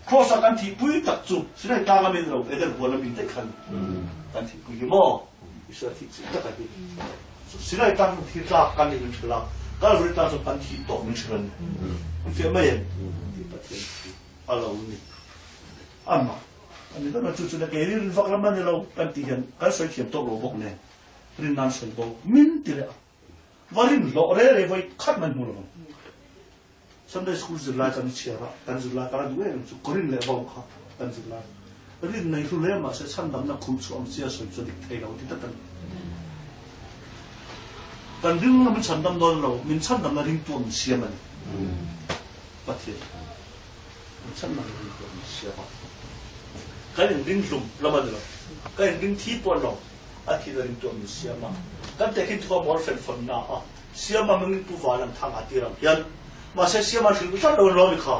ครอสกันที่ปุ้ยตัดจุสิ่งที่ตามไม่ได้เราเอเดนหัวเราบินได้ขันกันที่ปุ้ยมั่วอิสระที่สุดก็ได้สิ่งที่ตั้งที่รักกันนี่มันเชื่อละก็รู้ตั้งสุดตั้งที่โตมันเชื่อเลยมันเชื่อไม่เห็นที่ประเทศอะไรนี่อันนี้ก็มาจุดๆเกี่ยวกับฟังแล้วมันเราเป็นที่เห็นก็สวยเทียมโตโลบอกเนี่ยรินนันสวยบอกมินติเลยว่ารินโลเร่ไว้ขัดมันหัวเราสันได้สกุลจุฬากันเชื่อละกันจุฬากันด้วยสุกรินเลยบอกค่ะกันจุฬารินในทุเรศมาเสียชั้นดำนักคุณสวมเสียสวยจนเทเราที่ตั้งกันดึงมันฉันดำโดนเรามันฉันดำนาริงตัวมันเสียมันประเทศมันฉันดำนาริงตัวมันเสียมันก็ยังดึงลุ่มละมันเราก็ยังดึงที่ปนเราอาทิตย์นาริงตัวมันเสียมันกันแต่คิดว่าบอลเฟนฟอนน่ะเสียมันมันตัววานันทางอาทิตย์เรายันมาเสียมันถึงฉันโดนเราไม่ขา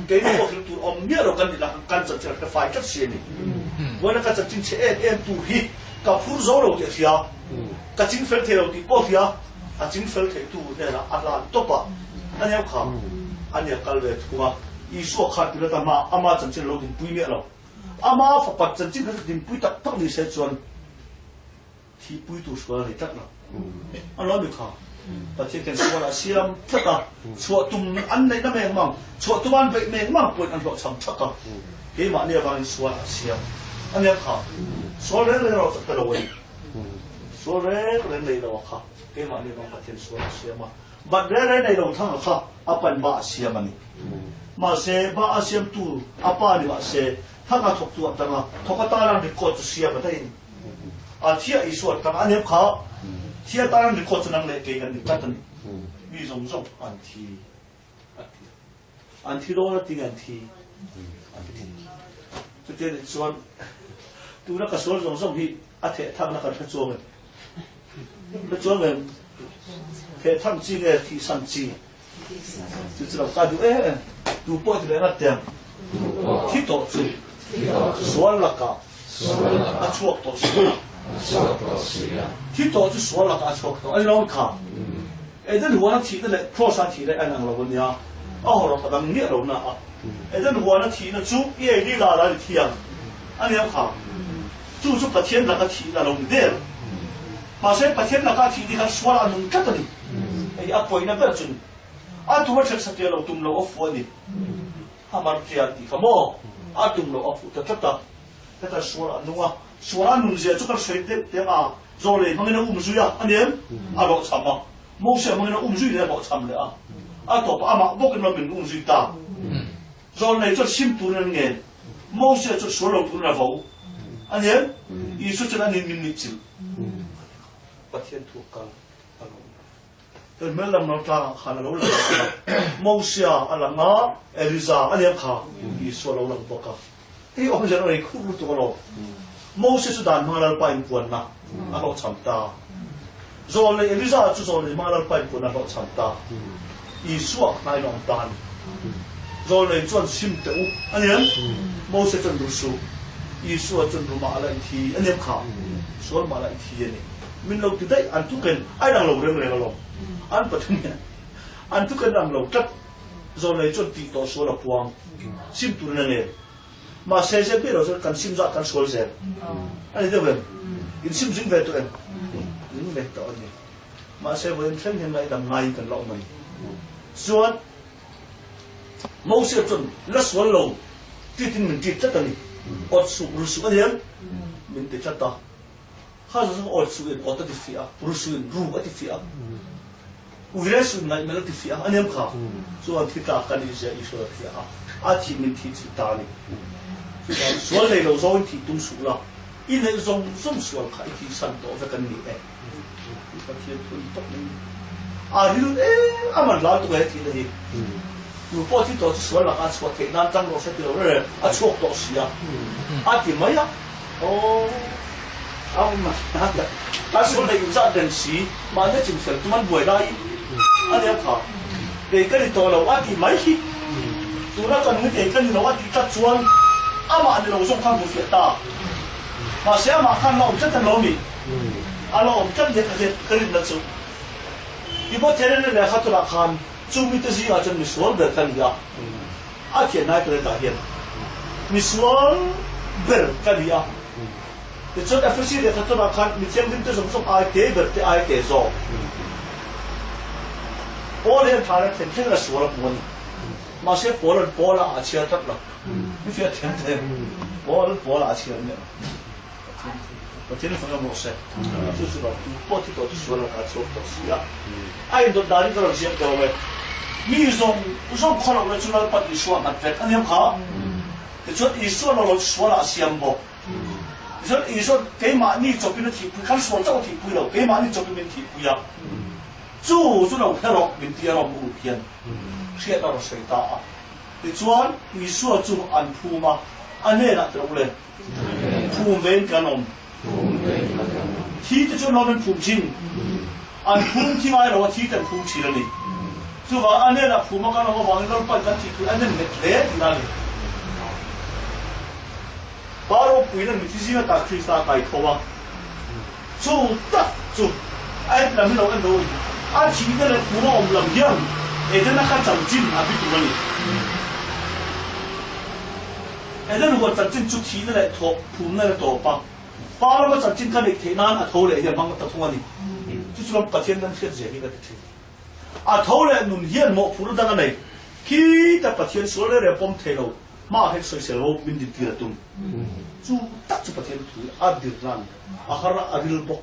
เกี่ยวกับถึงตัวอมเนี่ยเรากันนี่ละกันจัดจะไฟจัดเสียนี่วันนั้นกันจัดจริงเช่เอ็มตัวฮีกับผู้รู้เราเดียวก็จริงเฟลเทเราที่โอ้ยอ่ะจริงเฟลเทตู้เนี่ยนะอัลลาห์ตัวปะอันนี้เขาอันนี้ก็เลยถูกมั้ยอีสัวขาดที่เราทำมาอามาจังๆเราดิ้นปุยเมียเราอามาฝักปัดจังๆเราดิ้นปุยตักนี่เสียจวนที่ปุยตัวสัวเลยตักเราอันนั้นไม่เขาประเทศกันสัวละเสียมทักอ่ะสัวตุ้มอันไหนนั่นเองมั่งสัวตุ้มอันไปเองมั่งปวดอันหลอกช้ำทักอ่ะเฮ้ยมาเนี่ยบางสัวละเสียมอันนี้เขาสัวเรื่องเราจะเราเองสัวเรื่องในเราค่ะเกี่ยมาเนี่ยน้องประเทศสัวเสียมาบัดเรื่องในเราทั้งค่ะอาปันบ้าเสียมันมาเสียบ้าเสียมตู้อาปานี่มาเสียถ้าเราถกตัวตั้งอ่ะถกตาลังดิโคตรเสียมาได้อาเทียอีส่วนตั้งอันนี้ค่ะเทียตาลังดิโคตรนั่งเล่นเกมกันดิตั้งมีสองอันที่โดนติงอันที่จะเจอส่วนดูนักส่วนสองที่อาเททำนักการเมือง那专门给他们几个提上级，就知道感觉哎，如果这个那点，提到住，说了个，啊错到是，提到就说了个错到，哎老看，哎这我那提的嘞，cross 提的哎那老问呀，哦老他们捏了那啊，哎这我那提的猪也你拉来的提啊，哎你要看，猪就把天那个提那老的。มาเสร็จประเทศนักการที่ที่เขาสวรรค์นุ่งกันนี่ไอ้อาป่วยนั่นก็จุนอันตัวเช็คสเตียเราตุ้มเราอฟวันนี่ฮามันเทียนที่เขาบอกอันตุ้มเราอฟแต่ถ้าสวรรค์นุ่งอ่ะสวรรค์นุ่งเสียจุกันสวยเด็ดเดี๋ยวอ่ะโจเลยมันก็อุ้มจุยอ่ะอันนี้อ่ะบอกช้ำอ่ะมองเสียมันก็อุ้มจุยเลยบอกช้ำเลยอ่ะอันต่อไปอ่ะมาบอกกันมาเป็นอุ้มจุยตาโจเลยจะชิมตัวนั่นไงมองเสียจะสวรรค์ตัวนั่นเขาอันนี้อีสุดจะนั่นนิ่มๆจิ๋วประเทศถูกกัน cái mấy lần nó ta khăn lâu là Moses alanga Eliza anh em khá Israel lâu lắm bọc cái ông dân này khu vực đó Moses đàn mang lại bài cuốn na anh họ chăm ta rồi này Eliza chú rồi này mang lại bài cuốn anh họ chăm ta Israel này lòng đàn rồi này chọn sim teu anh em Moses chọn đủ số Israel chọn đủ mà lại thì anh em khá số mà lại thì này mình lâu từ đấy anh tu cần ai đang lâu rừng này lâu anh bắt thằng anh tu cần đang lâu chắc rồi này chọn tị tổ số là quang sim tu này mà xe biết rồi cần sim ra cần số xe anh thấy không in sim dính về tụi em dính về tụi em mà xe với em hiện nay đang ngay cần lâu mình rồi Moses chọn lát số lâu tị tin mình tị chắc là ọt sụp anh em mình tị chắc ta ha zo ọt sụp ọt tị phía sụp ru tị phía uire sụp này mình tị phía anh em khá rồi thì ta cần đi xe Israel phía thì mình thì chỉ ta này số này lâu rồi thì tung sụp là in này dùng số khai thì sản tổ về cái này thì phát hiện thôi tốt này thì mình làm tụi cái thì là gì如果ที่ตัวสวนหลังอันสวนเทนั่นตั้งเราเสร็จแล้วเลยชกตัวเสียที่ไม่อะโอ้เอามาถ้าสวนในอุตสาหกรรมสีมันจะจึงเสร็จมันบ่อยได้อันนี้ค่ะเด็กก็ที่ตัวเราที่ไม่คิดตัวเราตอนนี้เด็กก็ที่เราที่จัดสวนมาอันนี้เราส่งข้างบุฟเฟ่ตามาเสียมาข้างเราจะทำเรามีเราจะเด็กก็ที่นั่นสุดอีพอเทเลเนี่ยเขาตัวละครจูมิตซีอาจจะมิสวอลเบอร์กันยาเขียนนายเป็นตาเห็นมิสวอลเบอร์กันยาแต่จนเอฟซีเด็กตัวละครมิเชียงดินตัวสมไอเตเบอร์เตไอเตโซโอเลียนทาร์เทนเทนละสวอลมันมาเสียโปลอาเชียตัดละไม่เสียเทนเทนโปลอาเชียเนี่ยประเทศนี้ฟังกันหมดเสร็จสุดๆแล้วพอที่ตัวที่สวนเราการโชว์ตัวเสียไอ้ตัวดาริก็เราเสียเดียวเว้ยมีส่งคนเราเลยจุดเราปัดอิสวามันเฟดอันนี้มั้งแต่จุดอิสวาเราสวนเราเสียมบ่จุดอิสวาเกี่ยมานี่จบเป็นที่ปุยขั้นสวนเจ้าที่ปุยเราเกี่ยมานี่จบเป็นที่ปุยอ่ะจู่เราแค่เราเป็นที่เราบุกเพียนเสียเราเสียตาแต่จุดอิสวาจู่อันพูมาอันนี้นะเราเลยพูเว้นกันอมที่จะช่วยเราเป็นภูมิชิงอันภูมิที่ไม่เราที่แต่ภูมิชิลนี่ส่วนอันนี้นะภูมิมันก็เราวางเราไปกันที่คืออันนี้เล็กเล็กนั่นเลยบาร์ปุยนั่นมีที่สิ่งต่างคริสต์ไทยเขาว่าจู่ตัดจู่ไอ้เราไม่เราอันโดนอันที่นั่นเลยภูมิอมลำเยี่ยมเอ็ดนั่นก็จับจิ้มอาบิตุมันนี่เอ็ดนั่นหัวจับจิ้มจุดที่นั่นแหละถูกภูมินั่นแหละถูกปังป้าเราก็จับจิ้มกันอีกทีนั้นอัฐโหเลยยังมังตัดทุ่งนี่ที่สุดเราประเทศนั้นเสียเสียนี่ก็ทีอัฐโหเลยนุ่นเฮียนหมกผู้รู้ดังกันเลยคิดแต่ประเทศส่วนเลยปมเทโลมาให้สวยเสียโลบินดิตีระตุ้มจู่ตัดจุดประเทศถุยอาดิรันอาคาระอาดิลบก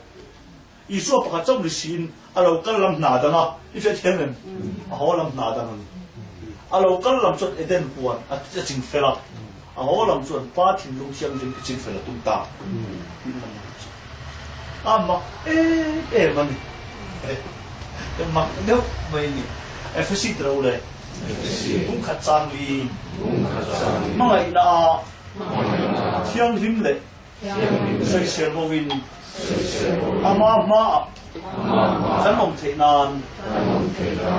อีส่วนประกาศลิสินเราก็ลำหนาดังอ่ะอีเฟตเฮมันเขาลำหนาดังนั่นเราก็ลำจดเอเดนปวนอาจจะจิงเฟลับเขาลำจดป้าถิ่นลุงเชียงจิงเฟลับตุ้มตามามันเดี๋ยวไม่นี่เอฟซีเราเลยตุ้งขัดจางลีมั่งไงนะเที่ยงหิมเลยใส่เซลล์วินมาฉันมองเทนาน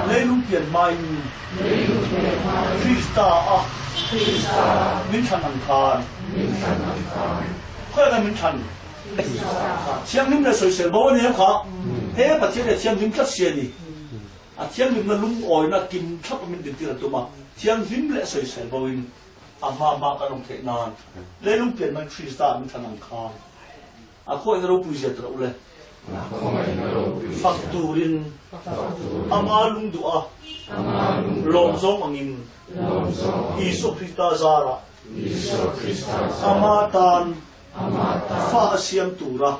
เลยลุงเปลี่ยนไม่คริสตามินชันอังคารเพื่อกันมินชันเที่ยงหิมเลยใส่เซลล์บอกว่าเนี่ยครับเฮ้ประเทศเนี่ยเที่ยงหิมชัดเสียนี่เที่ยงหิมนั่นลุงอ่อยนะกินทับมันดิตีระตัวมาเที่ยงหิมเลยใส่เซลล์บอกวินมากันลงเทนานเลยลุงเปลี่ยนมันคริสตามินชันอังคารข้อยเราปุยเจตเราเลยฟักตูรินอามาลุงดูอ่ะลมซองอังอินอิสุคริสตาซาระอามาตานฟ้าเสียมตูระ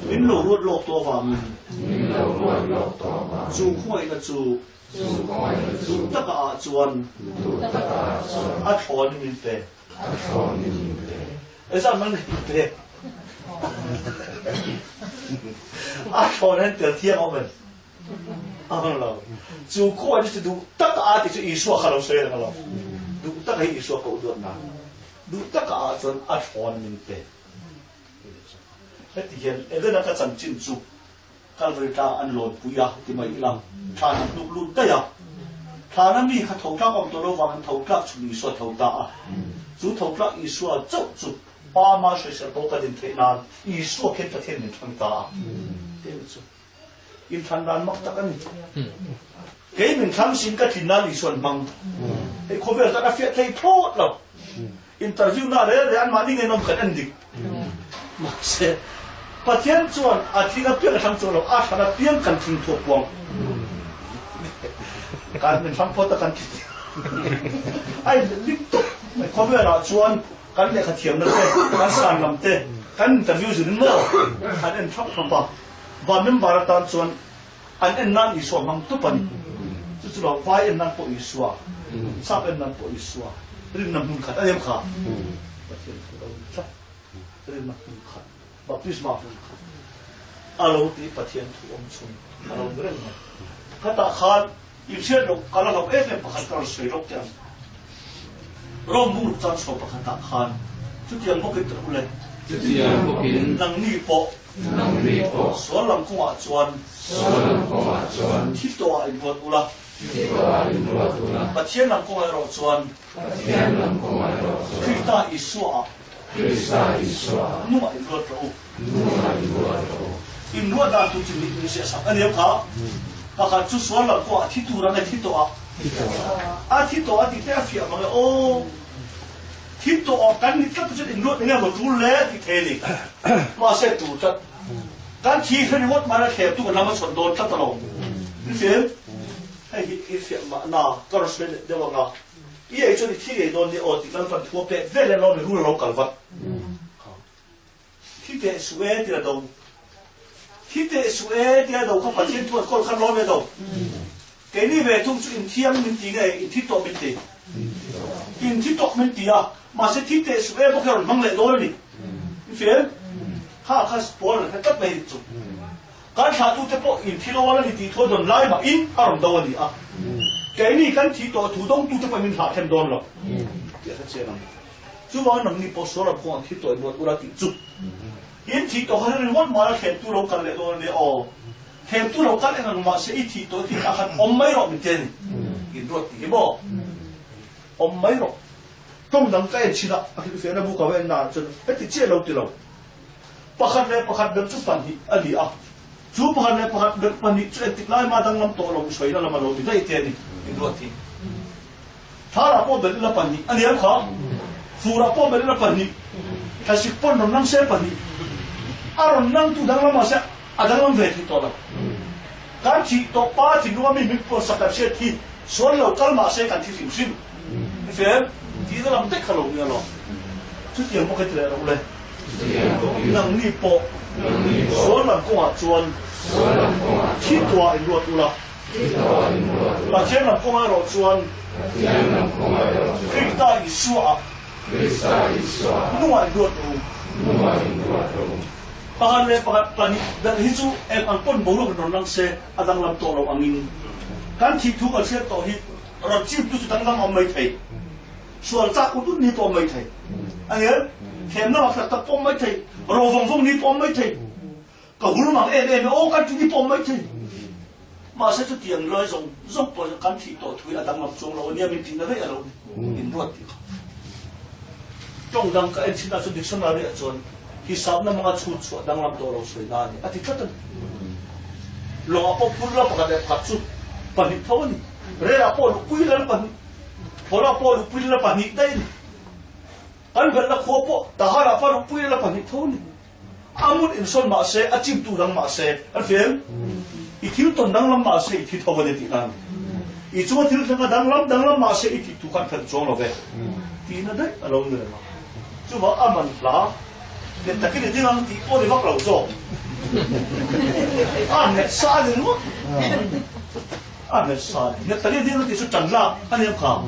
มินโลรวดโลกตัวฟามินจูข้อยนะจูตะกะจวนอัดฟอนมินเปไอ้สัตว์มันมินเปอาชอนนั้นเกิดเที่ยงเอาเป็น lo chú cô ấy chú tất cả thì chú Isu khalo soi là lo đủ tất cả Isu cậu được na đủ tất cả chọn ăn hoàn mình thế hết thì hiện ở đây là cái chân chính chú cái việc ta ăn lột bùi à thì mấy làm thà nằm lụt lụt đấy à thà nằm đi khát thấu trác ông tôi đâu vàng thấu trác chú Isu thấu ta chú thấu trác Isu chốc chú ba mà soi sẽ có cái gì thế nào Isu kết cái thế này thằng ta thế chú in thằng đàn mắc tất anh cái mình tham xin cái thìn nào Isu mang cái công việc ta phải thấy tốt lắm interview na để anh mà đi nghe nom cái anh đi mà sẽ phát hiện chuan thì nó biết là thằng chuan là thằng nó biết cần thình thuộc quang cái mình tham phốt cần ai liên tục có biết là chuan cái này khát thiểm nó cái sàn làm thế cái interview gì nữa anh tham tham bảo và mình bảo là chuan anh nan Isu mang tu pan chú là vai anh nan po Isu sắp anh nan po Isu rin nằm khát anh em khát phát hiện đâu chắc rin nằm khát baptisma alo ti pathian thu om chun alo greng khata khan ilshet lo kala lo em pakhat kal sei rok tiam rom mu chan so pakhata khan chu tiang mo kit ule chu tiang mo kin nang ni po so lam ko a chuan thi to a in bot ula pathian lam ko ro chuan Krista Isu nuai luat ro in luat da tu chi ni se sa ani kha pakhat chu sual la ko thi tu ra na thi to a thi to a ti te afia ma o thi to kan ni ka tu in luat ni ma tu le ti the ni ma se tu ta kan thi khani hot ma na the tu na ma chon don ta ta lo ni se ai hi se ma na ka ro se de wa nga ye chu ni thi le don ni o ti kan fan thu pe ve le lo ni ru lo kal va khi để suy thì là đâu khi để suy thì là đâu không phải thiên thuật con khăn lo về đâu cái này về thông suy thiêm mình tí này in thiết tổ mình tí in thiết tổ mình tí à mà sẽ thiết để suy bao giờ mang lại đó đi phiền ha ha bỏ là cái tất này chút cái sao tu thế bộ in thiết lo là đi thôi đồn lại mà in à làm đâu đi à cái này cái thiết tổ thủ đông tu thế bộ mình hạ thêm đồn rồi cái thế nào chú bảo nằm đi bỏ số là con thiết tổ một ura tí chút in thi tổ hay là what mà khen tu lâu cần lệ đó này ô khen tu lâu cần là mà sẽ ít thi tổ thì akan mấy rồi mình tên in ruột thì bỏ mấy rồi trong đằng cái chỉ là cái phía nó buka về nào cho cái thì chia lâu thì lâu pakhat được chút phần thì ali à chú pakhat được phần thì chút thì lại mà đang làm tổ lâu xoay là làm lâu thì đây tên in ruột thì thà là po bên là phần thì ali khá phù là po bên là phần thì cái sự pon nó năng sẽ phần thì aron nang tu dang lama sa adang lam ve thi to la kan chi to pa thi nu mi po sakap se thi so lo kal ma se kan thi sim sim fe ti da lam te khalo ni lo chu ti mo ke tre ro le nang ni po so lam ko a chuan thi to a in ro tu la pa chen lam ko a ro chuan Krista Isu nuai ro tu pakhat pani dan hichu em ang pon bolo ko nang se adang lam to lo angin kan thi thu ka se to hi ro chi tu su dang lam am mai thai sual cha ku tu ni to mai thai anh khem na fa ta pom mai thai ro vong ni pom mai thai ka hul ma o kan tu ni pom mai thai ma se tu tiang loi zong po kan thi to thui adang lam chong lo ni min tin na ve alo in ruat ti trong dang ka en china su dictionary a chon hisab na mga chuchu dang lam to ro soi na ni ati katan lo apo purla pa ka patsu pani thoni re apo lu puila pani pora po lu puila pani dai ni an gal na khopo tahara pa lu puila pani thoni amun in son ma se achim tu dang ma se al fel i thil ton dang lam ma se i thi thogani ti nan i chu thil dang lam ma se i thi tu kan khan chong lo ve ti na dai alo ne ma chu ba aman la để ta cái gì làm thì ô đi bắt đầu rồi, anh sai rồi đúng không? Anh sai, để ta cái gì làm thì số trần la, anh em khám,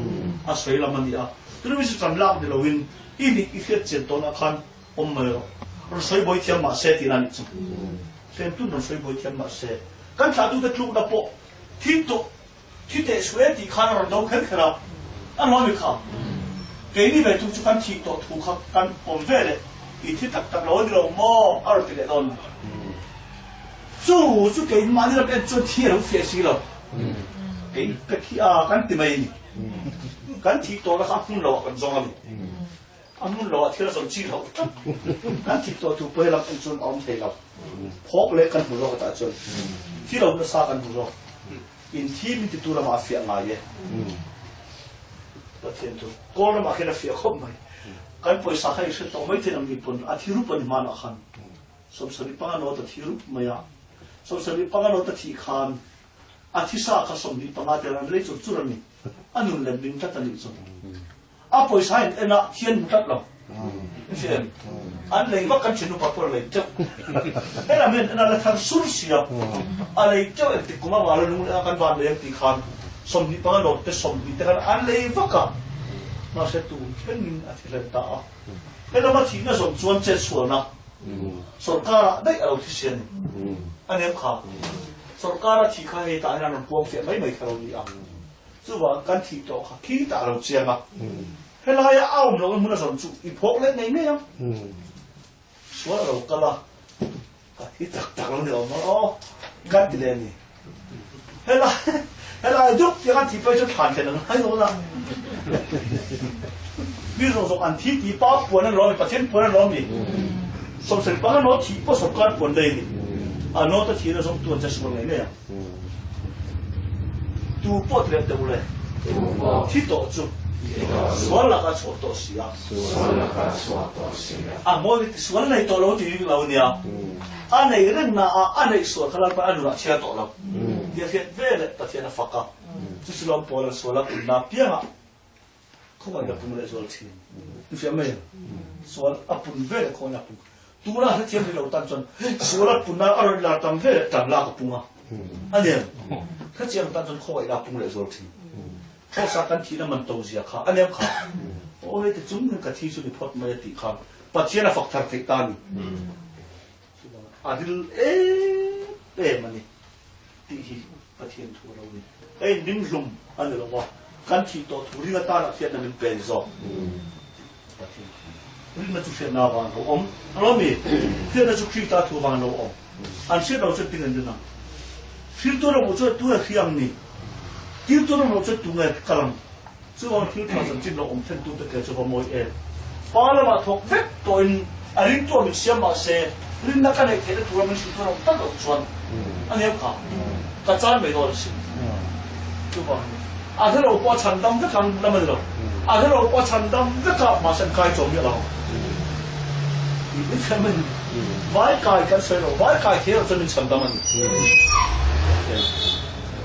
sấy làm anh đi à, tôi nói số trần la thì là win, in đi cái chuyện đó là khan, mày rồi sấy bồi thiam mà xe thì là gì chứ, xem tôi nói sấy bồi thiam mà xe, kan thla tu te tlu na po thi to thi te swe ti khan ro do khen khara an lo mi kha ke ni ve tu chu kan thi to thu kha kan pom ve le i thi tak tak lo ni lo mo ar ti le don chu ke ma ni la pe chu thi lo fe si lo ke khi a kan ti mai ni kan thi to la kha phun lo kan zong am anh lo thì là xong chi rồi, anh chỉ tôi tụ bơi làm anh chôn ông thầy làm, phốt lấy căn phủ lo cái ta chôn, thì đâu nó xa căn phủ lo, in thì mình tụ làm mafia ngay vậy, đó thiên tu, có làm mafia mafia không mày, căn bồi sa hay sẽ tao mấy thiên làm gì bận, à thì rúp bận mà nó khăn, xong sau đi bằng nó ta thì rúp mày à, xong sau đi bằng nó ta thì khăn, à thì sa cái xong đi bằng nó thì làm lấy chôn chôn này, anh dùng làm bình chắc là lấy chôn. À bồi sai em là thiên một cách lòng, thiên, anh lấy vác căn chén nó bắt vào lấy chốc, cái là mình là thằng sủi xìa, anh lấy chốc em thì cũng mà vào luôn là căn van lấy thì khan, xong đi bằng lột cái xong đi thì anh lấy vác cả, nó sẽ tụ cái mình à thì lên ta, cái đó mà thì nó xong chuan chết xuân à, xong cả đấy ở thì xuyên, anh em khá, xong cả thì khai ta anh làm buông phiền mấy thằng đi à, chứว่ากันที่ต่อค่ะขี้ตาเราเจียงอ่ะเฮ้ยเราอย่าเอาเรามันน่าสนใจอีพวกเล็กนี่ยังส่วนเราก็ละที่ตักเราเนี่ยมันอ๋อกันที่เล่นนี่เฮ้ยเราดูยังกันที่ไปจะผ่านแค่นั้นให้เราละมีส่วนอันที่ป้าปวดนั่นร้องประเทศปวดนั่นร้องนี่สมศักดิ์ป้าโน้ตที่ประสบการณ์ปวดเลยนี่อันโน้ตที่เราส่งตัวจะส่วนไหนเนี่ยดูปวดเลยเดี๋ยวเลยที่โตจุส่วนละก็ชดตัวเสียอ่ะมองส่วนในตัวเราที่เราเนี่ยอันไหนเรื่องน่ะอันไหนส่วนขนาดอันนู้นเชื่อตัวเราเดี๋ยวเห็นเวลาตัดเห็นฟักก์จุดเราพอเราส่วนละคุณน่ะเพียงอ่ะเขาไม่ได้ปุ่มเลยส่วนที่ดูเสียไหมส่วนอ่ะปุ่มเวลาเขาเนี่ยปุ่มตัวละที่เทียมที่เราตั้งจนส่วนละปุ่มน่ะอะไรเราตั้งเวลาตั้งลากปุ่มอ่ะอันเนี้ยถ้าเทียมตั้งจนเขาไอ้ลากปุ่มเลยส่วนที่เขาสักกันทีนั้นมันโตเสียค่ะอันนี้ค่ะโอ้ยแต่จุ่มนึงกะทิสุดพอดมาติค่ะปัจเจียนฝักทาร์เฟกตันอาดิลมันนี่ที่ปัจเจียนทัวเรานี่นิ่มลุ่มอันนี้เราว่ากันที่โตทุเรียนตาลักเสียนั่นเป็นเป็นซอปัจเจียนนี่มันจุดเสียนาวันเราเรามีเพื่อนจุดที่ตาทัววันเราอันเสียเราจะเป็นยังไงนะฟิลตัวเราจะตัวเขียงนี่ที่ตัวเราจะตัวเงินกลังซึ่งวันที่เราสังเกตเราเส้นตัวตะเกียบจะขโมยพอเรามาถกเวทตัวอันนี้ตัวมันเสียมาเสียลิ้นนักการเงินตัวมันสิ่งตัวเราตั้งแต่ชวนอันนี้ค่ะกระจายไม่โดนสิทุกคนอาจจะเราพอฉันดำจะกันแล้วมันเราอาจจะเราพอฉันดำจะกลับมาเส้นกายจมอยู่เรานี่แค่มันไว้กายกันเสียเราไว้กายเที่ยวจนมันฉันดำมัน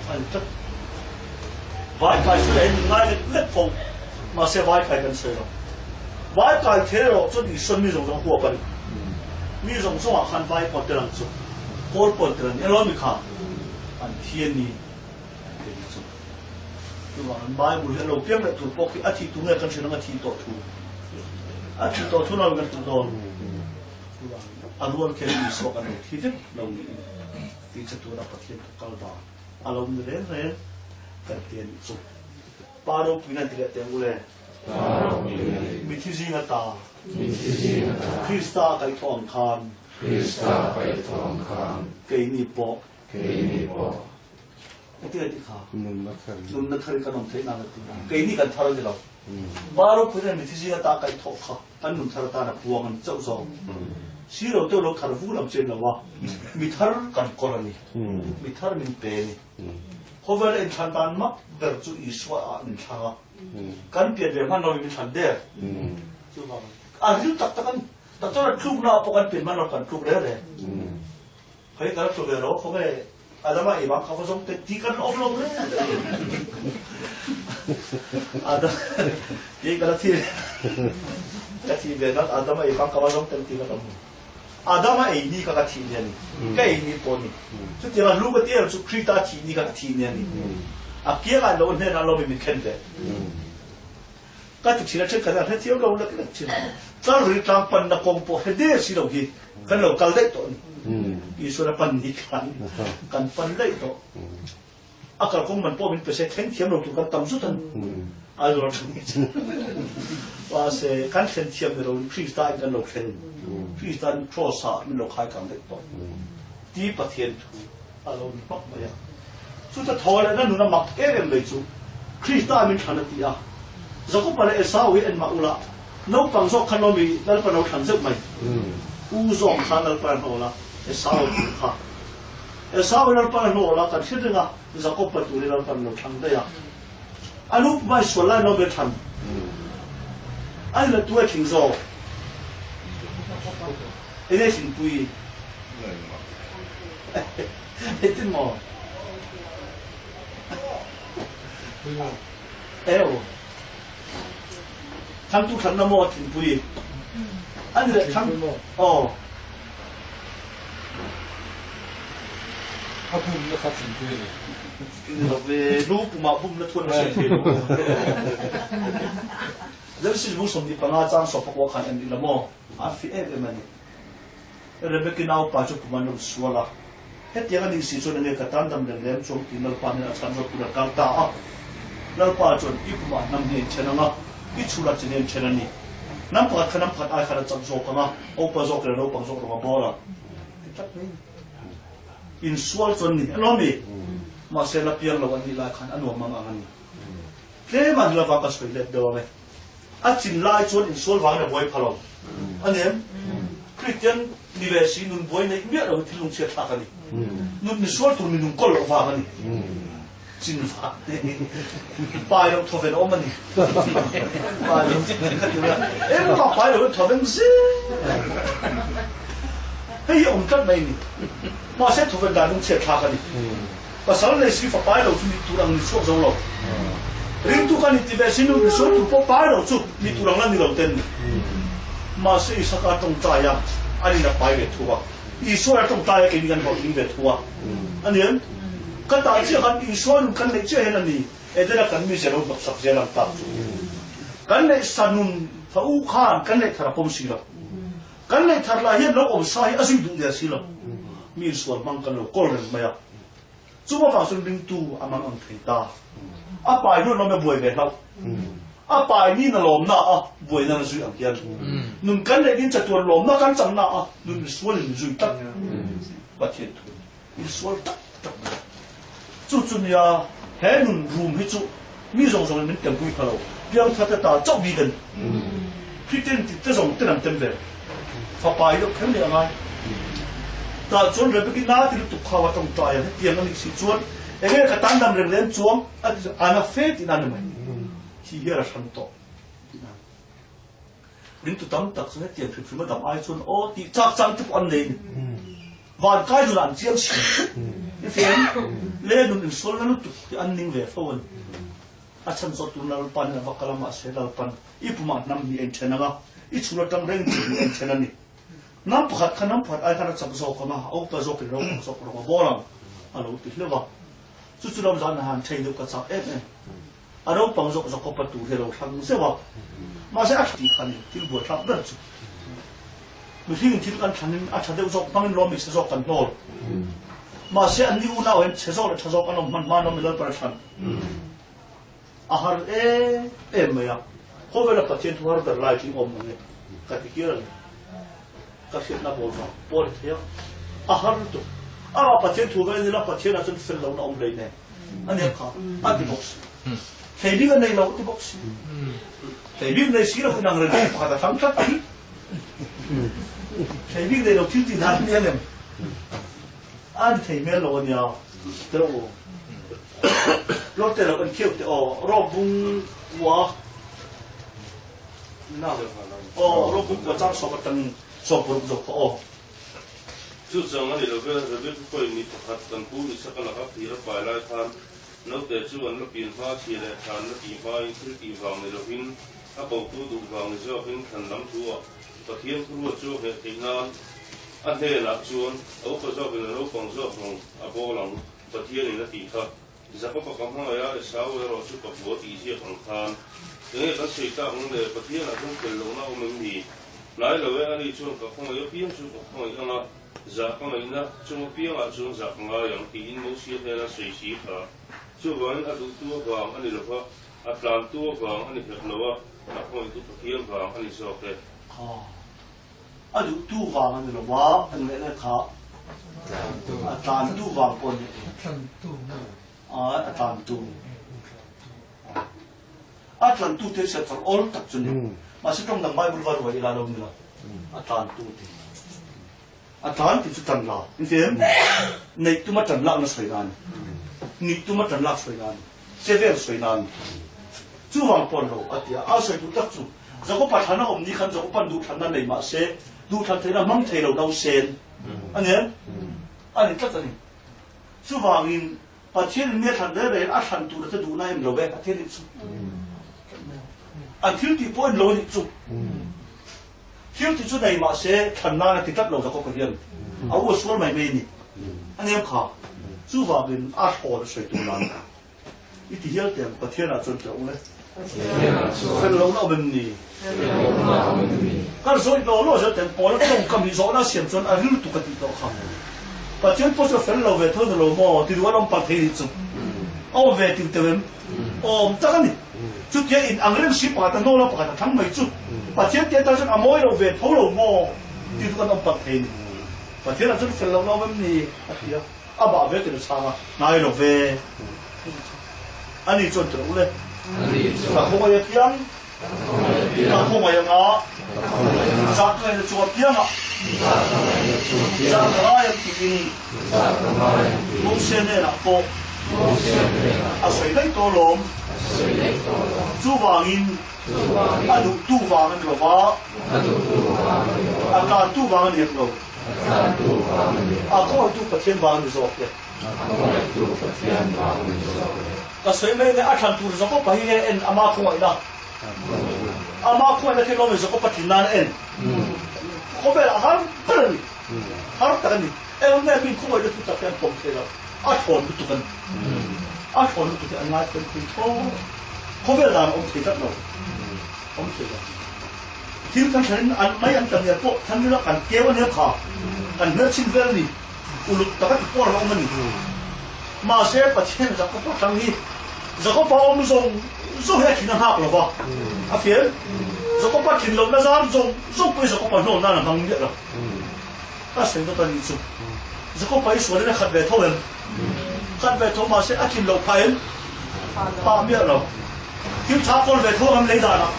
อันจะไว้กายสุดเองง่ายเล็กพงมาเสียไว้กายกันเสียเราไว้กายเที่ยวจนอีส่วนมีส่งหัวกันมีส่งอาคารไว้ปอดเตือนจุดโคตรปอดเตือนนี่เราไม่ขาดอันเทียนนี่เป็นจุดคือว่ามันไว้บุญเราเพียงแต่ถูกปกติอาทิตย์ตัวเงินกันเสียนั่งอาทิตย์ต่อทุอาทิตย์ต่อทุเราเป็นตัวโดนคือว่าอารมณ์แค่มีสองกันที่เด็กเราที่จะตัวเราประเทศกัลบาอารมณ์เรื่อยกันเตียนสุดปารุปินันติเลเตงุเลมิทิซิงตาคริสตาไก่ทองคานเกนิโปไม่ที่ไหนที่ขานุ่มนักขันกันน้องเทน่าติเกนิกันทารุดิเราปารุปินันมิทิซิงตาไก่ทองขาอันนุ่มทารุตานับพวงกันเจ้าสองสิเราเจ้าเราคาร์ฟูลำเจนเราว่ามิทารุกันกรณีมิทารุมินเปนี่เขาเวลาอินทันตันมักเดินจู่อิสวะอินทางกันเปลี่ยนเรื่องมันเราไม่ทันเด้อจู่ว่าอันนี้ตัดกันแต่ตอนนั้นทุกนาพอกันเปลี่ยนมันเรากันทุกเรื่องเลยเฮ้ยกันทุกเรื่องเราเขาไม่อาจจะมาอีกบางเขาก็ส่งตีกันออฟลงเลยอาจจะยิ่งกันที่เรื่องนั้นอาจจะมาอีกบางเขาก็ส่งตีกันออฟอาดามาเอ็นี่ก็กระถิ่นเนี่ยนี่ก็เอ็นี่ปนนี่สุดที่ว่าลูกก็เตี้ยสุดคริสต์ที่นี่ก็กระถิ่นเนี่ยนี่อาเกี่ยกันเราเนี่ยเราไม่มีเข็นเลยก็จุดที่เราเช็คกันนะถ้าเที่ยวเราเลิกเช็คก็รีตามปันนักกองปอเฮเดสิเราฮีกันเราเกลได้ตัวนี่ Isu na pan ni kan pan lei to akal kong man po min pe se theng thiam lo tu kan tam su tan alo thang wa se kan theng thiam ro Christa kan lo theng Christa cross ha min lo khai kang le to ti pathian thu alo ni pak ma ya su ta thol na nu na mak em le chu Christa min thana ti a zako pala esau en maula no pang so khanomi dal pa no thang zek mai u zong khanal pa no la esau kha esau dal pa no la kan thidinga zako pa tu dal pa no thang da ya anu mai sola no be thang ai la tu thing zo ene sin pui etin mo eo thằng tu thằng nam mô thỉnh bùi anh là thằngเขาพูดแล้วเขาถึงด้วยเลย về lúc mà bung nó thua nó sẽ thế rất xin bung sống đi bằng hai trang sổ phục khăn em đi làm mò à phi em em này rồi bây giờ nào bao nhiêu cũng mang được xua là hết tiếng anh sĩ cho nên cái tan đầm đầm đệm trong tiếng nó pan nó tan rồi cũng là cao ta nó bao nhiêu ít cũng mang năm年前了ít出来几年前了你năm phát khăn năm phát ai khăn chậm rồi cả mà ô bao giờ cái nó bằng rồi mà bỏ là in sual chọn ni anh nói mà sẽ là piang lâu anh đi lại khăn anh nuông mang anh thế mà là vào cái suy lệ đâu vậy anh chỉ lại chọn in sual vàng là bồi phalo anh em Christian đi về xí nun bồi này biết đâu thì lung chết thà cái này nun sual tụi mình nun col lâu vàng này chính pháp bài đâu thọ về ôm anh bài đâu em có bài đâu thọ về gì hay ông cắt này mà sẽ thọ về đàn ông chết thà cái này và sau này khi phải bài đâu chúng tu rằng đi suốt dòng lâu riêng tu cái này thì về xin nun suốt tu phải bài đâu chút đi tu rằng là đi lâu tên mà sẽ ít các trong trái à anh là bài về thua ít số trong trái cái gìกันบอกอิงvề thua anh em cái tài chế hắn ý xuân cái này chế là gì, ở đây là cái mình sẽ làm sắp sẽ làm tạm cái này sanun phải u khan cái này thà bom xí了cái này thà là hiện nó ổn sai ở dưới đúng địa xí了mình xuân mang cái nó cố lên mày à chúng ta phải xuân linh tu à mang ăn thịt ta à bài nó mới bồi về đâu à bài ni nó lom na à bồi nó dưới ăn kiên nung cái này đi chặt tuần lom na cái chẳng na à nung xuân lên dưới tắc bắt thiệt thôi xuân tắc chú ya hè nun room hết chú mi rong rong mình tìm quy khẩu biang thật ta chọc đi gần khi tên thì rong tên làm tên về phá bài được khen được ngay ta chuẩn rồi cái ná thì tụt khao trong trại hết tiền nó lịch sử chuẩn em cái tan đầm rèn lên chuông anh phê thì anh mày thì here là sẵn to đến tụt tắm tắc hết tiền thì mà đầm ai chuẩn ô thì chắc chắn tụt anh này và cái rồi làm chiếc cái phiền lên mình số nó tụt cái an ninh về phone à chân số tụi nó pan là vác làm sẽ là pan ít mà năm đi anh chén nào ít số trong rèn thì anh chén này năm phát ai khăn chăm sóc mà ông ta giúp cái đâu giúp cái đâu bỏ làm à đâu thì lấy vào chút chút làm ra hàng chạy được cái sao ép này à đâu bằng giúp có bắt tụ thì đâu thằng sẽ vào mà sẽ áp thì khăn thì buổi thằng đó mình khi ăn khăn ăn chả được giúp bằng lo mình sẽ giúp cần thôi mà sẽ ăn nhiều nào em sẽ giúp cái nó man nó mới lấy phần à har em mày à hôm nay là phát triển thu hút lại thì ôm này cái kia là cái chuyện là bỏ thế à har tu à phát triển thu cái này là phát triển là chân phèn lâu nó ôm lấy này anh em khó anh đi box thầy đi cái này lâu đi box thầy biết này xí là cái năng lực phải là thắng chắc thầy biết này lâu thiếu tiền hàng đi anh em anh thầy mẹ lâu nhau đâu lúc đó là con kêu thì rô bung quá nào rô bung quá chắc số tầng số bung rồi chút rằng anh là cái coi như thật tầng cũ thì sẽ có là các thì nó phải lại tham nó để chú anh nó biến hóa chỉ là tham nó biến hóa những cái vàng này là hình các bộ cũ đủ vàng này cho hình thành lắm thua và thiên thua cho hệ thị nan anh thế là chuan ở cái cho cái nó còn cho không à bộ lòng và thiên này nó tỷ thật giờ có cảm thấy là sao rồi chút có bố tỷ chia thằng khan thế nên nó suy ta cũng để và thiên là không phải lâu nào mình thì nói là với anh đi chuan có không có biến chút không có là giờ có mấy na chung piang à chung giờ ngà yang thì in mô xí thế là suy xí cả chú vẫn ở tua vàng anh đi được không ở plan tua vàng anh đi được lâu à không đi tua thiên vàng anh đi sao thế ở tua vàng anh đi được vàng anh lấy cái khá ở plan tua vàng còn ở plan tua ở plan tua thế sẽ phải all tập trung mà sẽ trong đằng mai bul vào vậy là đâu nữa ở plan tua Atan thì chúng ta in phim này tu mất trần lạc nó soi nan ni tu mất trần lạc soi nan sever soi nan chú vàng pon rồi atia áo soi tu tất chú giờ có bắt hắn ông ni khăn giờ có pan du thằng này mà sẽ du thằng thế là măng thế đâu đâu sen anh em anh tất cả này chú vàng in bắt thiên miết thằng đấy à thằng tu nó du này em rồi bé thiên đi chú anh thiếu thì point lôi đi chú thiếu thì chỗ này mà sẽ thằng nào thì tất lâuจะก็เรียนเอาว่าส่วนไม่มีอันนี้ค่ะจู่ว่าเป็นอาชอสวยตัวนั้นอีที่เหี้ยแต่ประเทศน่ะจนจะอุ้งเลยเป็นเราเราเป็นนี่ก็ส่วนเราจะแต่พอเราต้องคำนี้สอนเราเสียจนอายุตุกติดต่อคำประเทศพอจะเป็นเราเวทเราโม่ที่ว่าเราประเทศจุเอาเวทที่เต็มจังนี่จุดเยี่ยอินอังเรื่องสิบปากแต่โน่เราปากแต่ทั้งไม่จุดประเทศเดียวกันอโมยเราเวทเราโม่ที่ทุกคนต้องประเทศประเทศเราจุดเป็นเราแบบนี้อะไรอ่ะบ่าวเวทที่เราช้านายเราเวทอันนี้จนถึงเลยถ้าเขาไม่ยังถ้าเขาไม่ยังสักเลยจะจวบยังสักอะไรยังกินมุ้งเส้นเนี่ยนะโปอาศัยได้ตัวลมจู่วางอินอาดูตู้วางกันหรอวะอาการตู้วางกันเนี่ยหรออาข้อตู้ประเทศวางอยู่สองเนี่ยก็สวยไหมเนี่ยอาชันตู้สองก็ไปเห็นอามาคุ้งไอ้นะอามาคุ้งไอ้นะที่เราไม่สองก็ปฏิญาณเองเขาเป็นอาหารเป็นนี่หารกันนี่เอ็งเนี่ยมีคุ้งไอ้ที่ตะเกียงผมเสร็จแล้วอาชนตุกันอาชนตุกันงานเป็นคุณโตเขาเป็นอะไรองค์ที่ตัดเราองค์ที่เราที่ท่านฉันอันไม่อันจำเนี่ยพวกท่านนี่ละกันเกี่ยวเนี่ยข่ากันเนื้อชิ้นเวลนี่อุลุตะกันพวกเรามันมาเสียประเทศจะก็พวกทางนี้จะก็พออมส่งให้กินหักหรอวะอาเฟียนจะก็พอกินลงแล้วส่งไปจะก็พอโน่นนั่นบางเยอะหรอถ้าเสียงตัวนี้สุดจะก็ไปสวนได้ขัดเบทเท่าเองขัดเบทเท่ามาเสียอากินลงไปเองปาเมียเราที่ชาคนเบทเท่ากันเลยได้ละ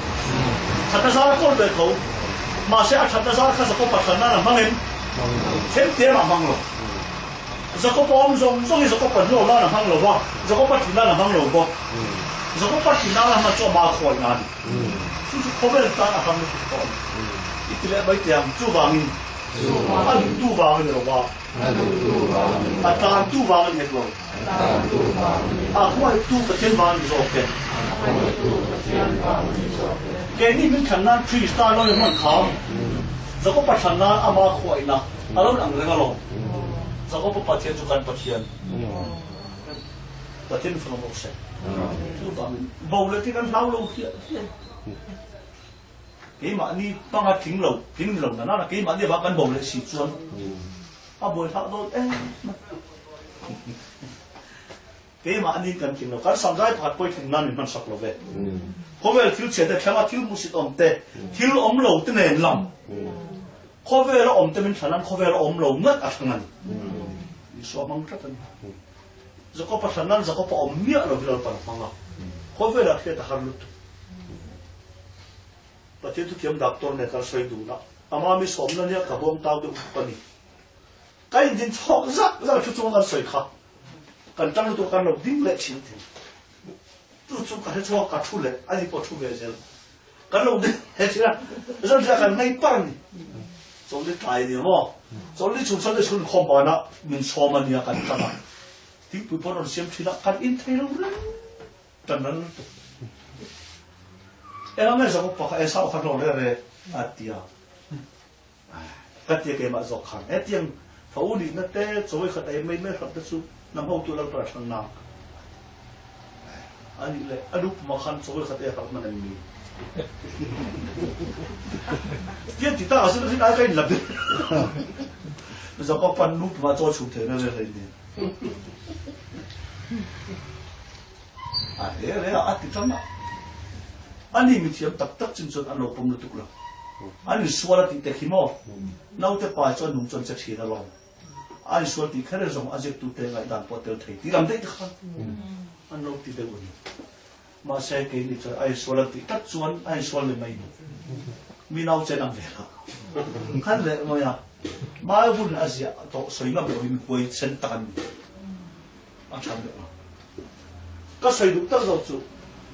ขัดตาซาคนเบทเท่ามาเสียขัดตาซาข้าจะก็ปัดขันนั่นบางเองเช่นเตี้ยมาบางหรอจะก็พอมส่งให้จะก็ปัดโน่นนั่นบางหรอวะจะก็ปัดกินนั่นบางหรอวะจะก็ปัดกินนั่นมาจ่อมาคอยงานที่เขาเป็นตาหน้าบางหรออีกทีแล้วไปเตรียมจู่บางอินอันตู้วางกันหรอวะอาตาตู้วางกันเห็นหรออาหัวตู้ประเทศวางอยู่โอเคแกนี่มันขนาดทรีสตาร์เราเนี่ยมันขาวจะก็ปัจจัยนั้นอามาขวายนะอาเราหนังเรื่องอะไรจะก็ประเทศจุกันประเทศฝรั่งโลกเช่ตู้วางบอกเลยที่นั่นเล่าลงเที่ยกี่มันนี่ต้องมาทิ้งเรานั่นนะกี่มันนี่ว่ากันบอกเลยสิส่วนอาบ่อยทักโดนกี่มันนี่กันทิ้งเราการสังเกตผ่านไปถึงนั่นมันสักเราเว้ยเขาเวลทิวเฉดแค่ว่าทิวมุสิตอมเตทิวอมเราตั้งแต่ลำเขาเวลอมเตมันฉะนั้นเขาเวลอมเราเมื่ออะไรงั้นนี่สวมังคับกันจะก็พัฒนาจะก็พออมเมียเราเวลาต่างฟังละเขาเวลาที่จะหาลุตประเทศทุกอย่างดับตัวเนี่ยการใช้ดูนะอามามีสมนั่นเนี่ยกับวงตาวดูกันนี่ใครยินชอบซักชุดจงกันใส่ขากันตั้งตัวกันเราดิ้งเล็กชิ้นถึงตัวจงกันให้ชอบกันทุเล็กอันนี้พอทุเล็กเสร็จกันเราดิ้งเห็นไหมเราจะกันไม่ปั้นจงได้ตายเนี่ยมั้งจงได้ชุนสันได้ชุนคอมบานะมันชอบมันเนี่ยกันกันนะที่ผู้คนเราเสียมทีละกันอินเทอร์เลยแต่นั้นเอ็งไม่จะก็ปะเอสาวขันโลเลยเลยอาทิตย์กัดเยอะมาจอกขันเตียงเขาดีนั่นแต่สวยขัดเองไม่ขัดแต่สู้น้ำห้องตัวเราประชันน้ำอันนี้เลยอนุปมาขันสวยขัดเองขัดมันไม่มีเตียงติดตาสิ่งที่ได้กันหลับ giờ có phần lúc mà cho chủ thể nó về thì thế là ăn thì chấm ạ anh đi mình thiếm tập tất chân chân anh lột bông được tục rồi anh đi xua là thì khi mò nấu tới bài cho nung chân sẽ chỉ là lòng anh xua thì khá là giống anh tụ tế ngày đàn bỏ tiêu thấy thì làm đấy được không anh nấu thì đều ổn mà xe cái này cho anh xua là thì tất chuan anh xua lên mày mình nấu chơi làm việc khá là mọi à mai vun Asia to soi ngam rồi mình quay sen tan anh chăm được các soi đúng tất rồi chú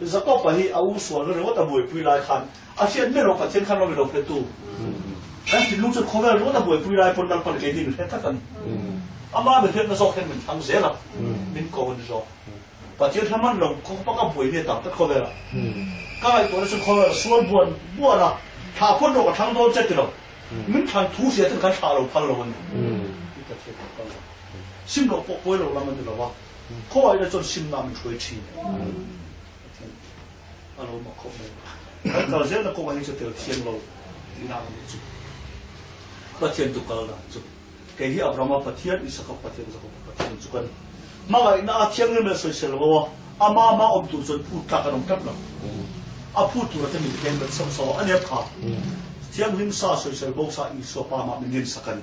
giờ có phải áo xua rồi what ta buổi pui lại khăn anh xem mấy lúc phát khăn nó mới được hết tu anh chỉ lúc trước cover what ta buổi pui lại phần đằng phần cái gì hết tất cả ama mình thấy nó rõ hơn mình thằng dễ lắm mình có vấn đề rõ và chỉ thằng mình lòng không có buổi này tập tất cover các ai tuổi nó cover xuân buồn à thà phun đồ thằng đó chết rồi mình thằng thu sẽ từng cái thà rồi phăng rồi sim đồ phục hồi rồi làm mình được rồi có ai là cho sim làm mình chơi chi anh mà không này cái dễ là có ai sẽ tiêu tiền lâu thì làm mình chụp bắt tiền tụ cao là chụp cái gì Abraham phát hiện Isaac phát hiện chụpกันmà cái na thiêng nên là soi soi là ama ông tụ chọn phụ ta cái đồng cấp là phụ tụ là cái mình cái mình sống sò anh em khá thiêng lim sa soi soi bốc sa isopa mà mình nhìn sakan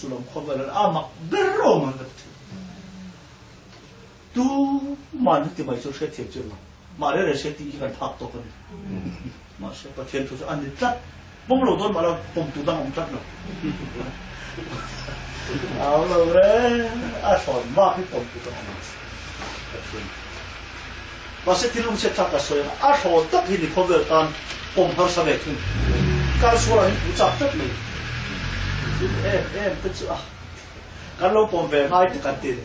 chú làm không phải là ama bero mà tu mà nó thì bây giờ sẽ thiệt chứ mà đây là sẽ tí cái tháp to cái mà sẽ phát hiện cho anh đi chắc bông lẩu thôi mà là bông tụ đang ông chắc rồi áo lẩu đấy sỏi ba cái bông tụ đang và sẽ thì lúc sẽ chắc cái sỏi sỏi tất thì không về tan bông hơi sao vậy chứ cái sỏi là cũng chắc tất này em tất chứ cái lẩu bông về mai thì cái tiền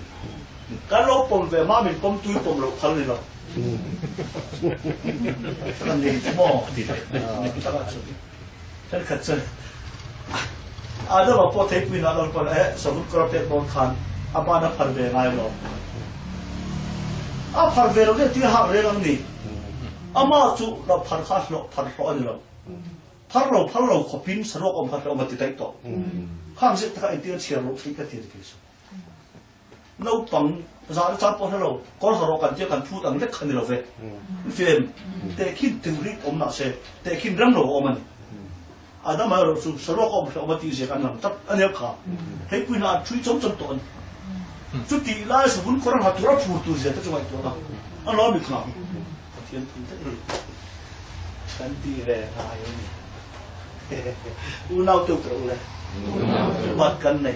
cái lẩu bông về mai mình bông túi bông lẩu khăn này rồi cái này mò thì cái cái khát chân đó là po thấy pin là còn sản xuất crop tech bón khan apa nó phật về ngay rồi phật về rồi thì học rồi làm gì mà chú là phật khát nó phật rõ rồi phật lâu có pin sản xuất ông phật ông thì thấy to khang sẽ thấy tiền tiền rồi thì cái tiền cái số nấu bằng giá giá po thế rồi có sản xuất cần phu đằng rất khăn rồi về phim để khi từng rít ông nào sẽ để khi răng rồi ông đó mà rồi sản xuất ông mà thì sẽ cần làm tất anh em cả hay quy nào chui chống tuần chút thì lại sử dụng con hạt rau phụ tu sẽ tất cả mọi thứ anh nói mình không thiên thần tất rồi cái gì về hai u nào tiêu cực này mặt cân này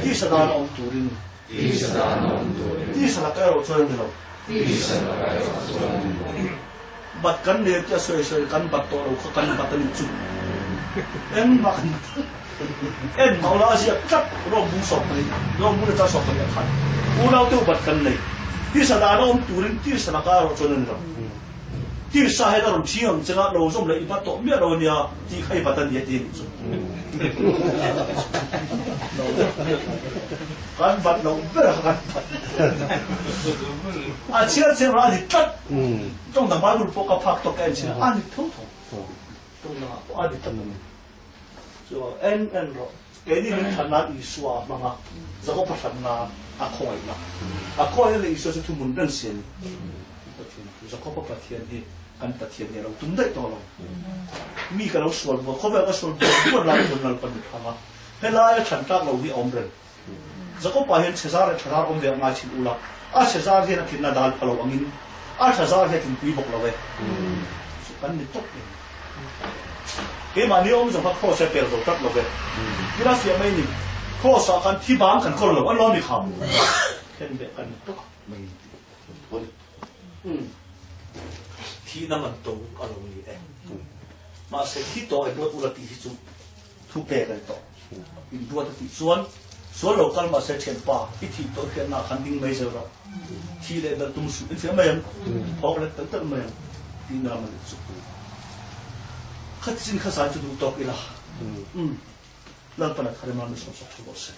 tí sẽ là ông chủ đình tí sẽ là cái rồi chơi được mặt cân này cho soi cân bát to rồi cân bát lên chút em mà em mau là gì chắc nó muốn sọc này nó muốn cho sọc này khăn u nào tiêu bát cân này tí sẽ là ông chủ đình tí sẽ là cái rồi chơi đượcที่สาเหตุเราเชี่ยงจังเราส่งเลยปัตโตเมียเราเนี่ยที่ใครปัตตันเดียดีการบัดเราเบื่อกันเชี่ยเชี่ยเราอันนี้ตัดตรงนั้นมาบุญปกปักตกแอนเชี่ยอันนี้ทุ่งตรงนั้นอันนี้ตัดso enเราเอ็นี่มันขนาดอีสัวมั้งอ่ะจะก็พัฒนาอะคอยนะอะคอยนี่อีสัวจะทุ่มมุนเรื่องเสียงจะก็พัฒนาที่กันตัดเทียนเนี่ยเราตุ้มได้ตัวเรามีกันเราส่วนว่าเขาแบบว่าส่วนพวกเราคนเราเป็นทำมาให้เราฉันตั้งเราที่อมเรนจะก็ไปเห็นเชซ่าเชซ่าอมเดียมาชิอุละเชซ่าที่นั่นที่นาดาลพะโลอังอินเชซ่าที่ถึงปีบอกเราเว้ยกันนี่ตกเลยเกมันนี่อมจะพักข้อเสพเปรี้ยวตัดเราเว้ยนี่เราเสียไม่นี่ข้อสากันที่บ้านกันคนเราอันร้อนมีข่าวเห็นแบบกันตกไม่ที่นั่นมันโตอารมณ์นี้เองมาเสร็จที่โตไอ้ตัวอุลติที่จุทุกเปรย์โตอินตัวที่ส่วนเราคันมาเสร็จเช่นป่าที่โตเขียนหน้าคันดิ้งไม่เจอเราที่เลยเราตุ้มสุดเสียไม่ยังพอเลยตั้งไม่ยังที่นั่นมันสุดขัดสินขัดสายจุดโตอีละแล้วปนัดคาร์มันไม่สมศักดิ์ทุกสิ่ง